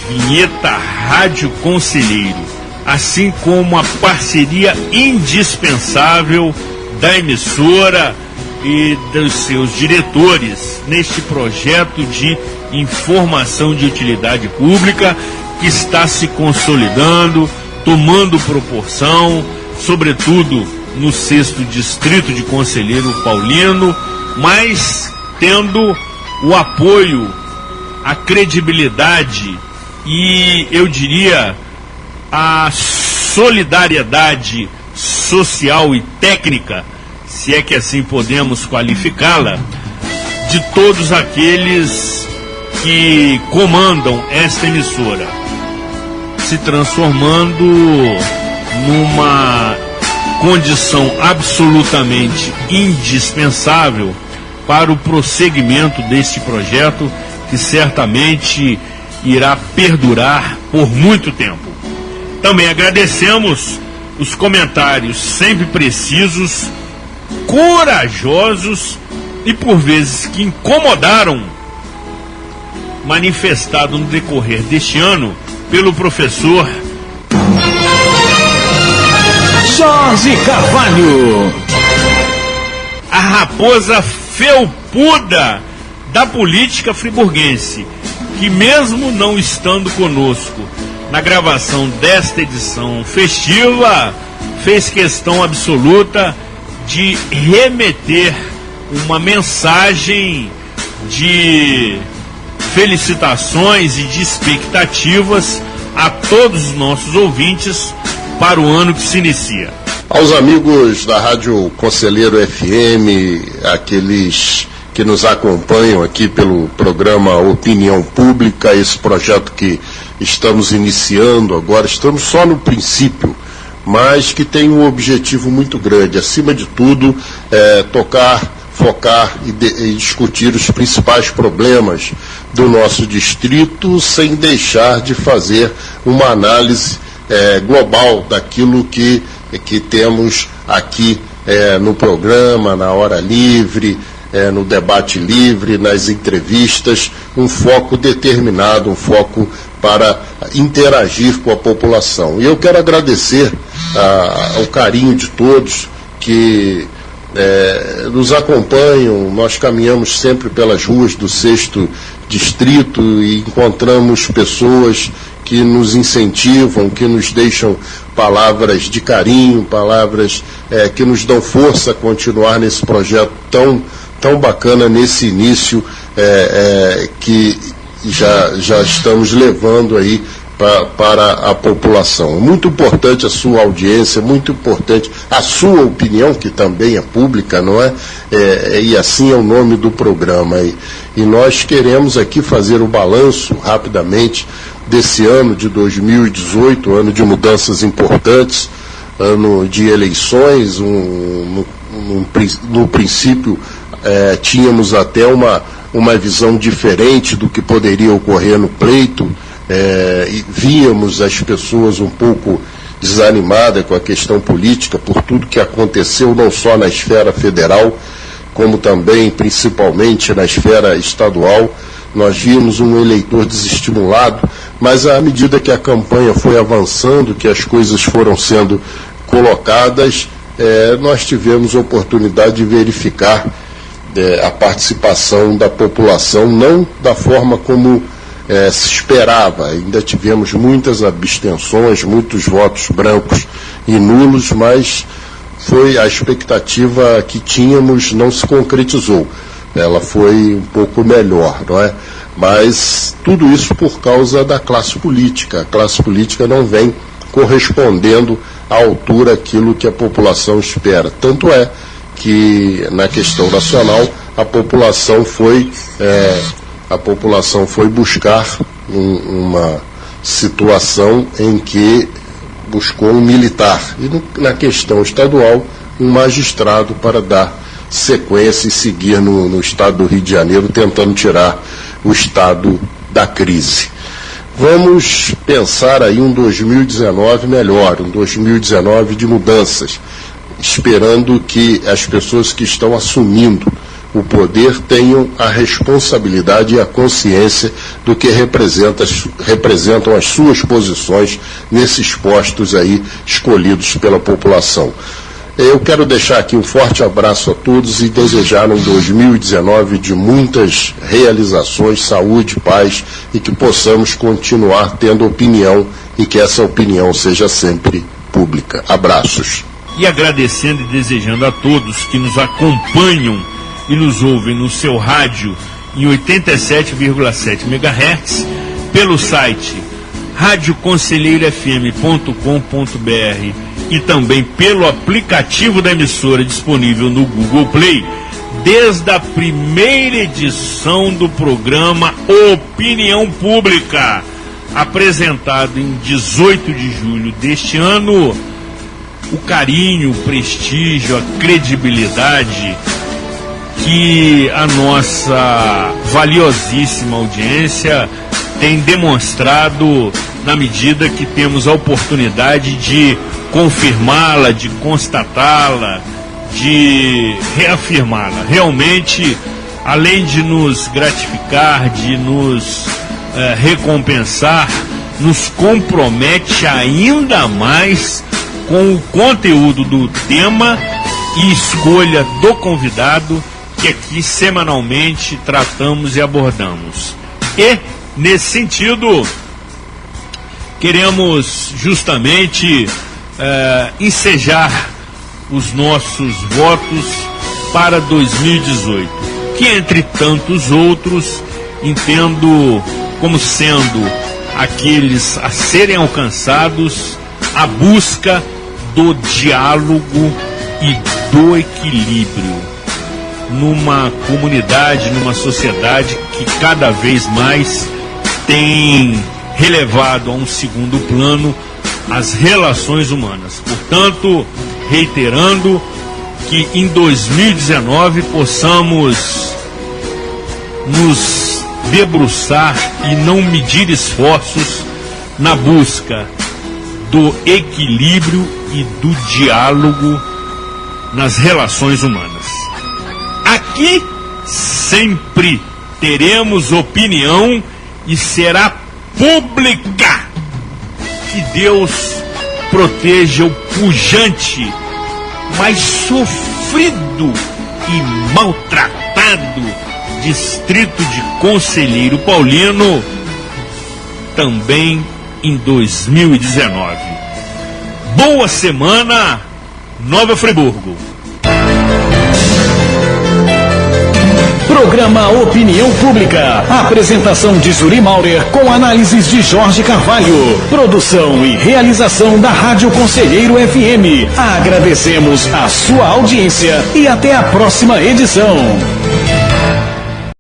Vinheta Rádio Conselheiro, assim como a parceria indispensável da emissora e dos seus diretores neste projeto de informação de utilidade pública que está se consolidando, tomando proporção, sobretudo no 6º Distrito de Conselheiro Paulino, mas tendo o apoio, a credibilidade e, eu diria, a solidariedade social e técnica, se é que assim podemos qualificá-la, de todos aqueles que comandam esta emissora, se transformando numa condição absolutamente indispensável para o prosseguimento deste projeto, que certamente irá perdurar por muito tempo. Também agradecemos os comentários sempre precisos, corajosos e por vezes que incomodaram, manifestado no decorrer deste ano pelo professor Jorge Carvalho, a raposa felpuda da política friburguense, que mesmo não estando conosco na gravação desta edição festiva, fez questão absoluta de remeter uma mensagem de felicitações e de expectativas a todos os nossos ouvintes para o ano que se inicia. Aos amigos da Rádio Conselheiro FM, aqueles que nos acompanham aqui pelo programa Opinião Pública, esse projeto que estamos iniciando agora, estamos só no princípio, mas que tem um objetivo muito grande, acima de tudo, tocar, focar e discutir os principais problemas do nosso distrito, sem deixar de fazer uma análise global daquilo que temos aqui no programa, na hora livre, no debate livre, nas entrevistas, um foco determinado, um foco para interagir com a população. E eu quero agradecer o carinho de todos que nos acompanham. Nós caminhamos sempre pelas ruas do 6º Distrito e encontramos pessoas que nos incentivam, que nos deixam palavras de carinho, palavras que nos dão força a continuar nesse projeto tão bacana, nesse início que já estamos levando aí para a população. É muito importante a sua audiência, é muito importante a sua opinião, que também é pública, não é? E assim é o nome do programa. E nós queremos aqui fazer o balanço rapidamente desse ano de 2018, ano de mudanças importantes, ano de eleições. No princípio, tínhamos até uma visão diferente do que poderia ocorrer no pleito. E víamos as pessoas um pouco desanimadas com a questão política por tudo que aconteceu, não só na esfera federal, como também, principalmente, na esfera estadual. Nós vimos um eleitor desestimulado, mas à medida que a campanha foi avançando, que as coisas foram sendo colocadas, nós tivemos a oportunidade de verificar a participação da população, não da forma como se esperava. Ainda tivemos muitas abstenções, muitos votos brancos e nulos, mas foi a expectativa que tínhamos, não se concretizou. Ela foi um pouco melhor, não é? Mas tudo isso por causa da classe política. A classe política não vem correspondendo à altura aquilo que a população espera. Tanto é que na questão nacional a população foi buscar uma situação em que buscou um militar e na questão estadual um magistrado para dar sequência e seguir no estado do Rio de Janeiro, tentando tirar o estado da crise. Vamos pensar aí um 2019 melhor, um 2019 de mudanças, esperando que as pessoas que estão assumindo o poder tenham a responsabilidade e a consciência do que representam as suas posições nesses postos aí escolhidos pela população. Eu quero deixar aqui um forte abraço a todos e desejar um 2019 de muitas realizações, saúde, paz e que possamos continuar tendo opinião e que essa opinião seja sempre pública. Abraços. E agradecendo e desejando a todos que nos acompanham e nos ouvem no seu rádio em 87,7 MHz, pelo site radioconselheirofm.com.br e também pelo aplicativo da emissora disponível no Google Play, desde a primeira edição do programa Opinião Pública, apresentado em 18 de julho deste ano. O carinho, o prestígio, a credibilidade que a nossa valiosíssima audiência tem demonstrado na medida que temos a oportunidade de confirmá-la, de constatá-la, de reafirmá-la. Realmente, além de nos gratificar, de nos recompensar, nos compromete ainda mais com o conteúdo do tema e escolha do convidado que aqui semanalmente tratamos e abordamos. E, nesse sentido, queremos justamente ensejar os nossos votos para 2018, que entre tantos outros entendo como sendo aqueles a serem alcançados a busca do diálogo e do equilíbrio numa comunidade, numa sociedade que cada vez mais tem relevado a um segundo plano as relações humanas. Portanto, reiterando que em 2019 possamos nos debruçar e não medir esforços na busca do equilíbrio e do diálogo nas relações humanas. Aqui sempre teremos opinião e será pública. Que Deus proteja o pujante, mas sofrido e maltratado distrito de Conselheiro Paulino, também em 2019. Boa semana, Nova Friburgo. Programa Opinião Pública. Apresentação de Zuri Maurer com análises de Jorge Carvalho. Produção e realização da Rádio Conselheiro FM. Agradecemos a sua audiência e até a próxima edição.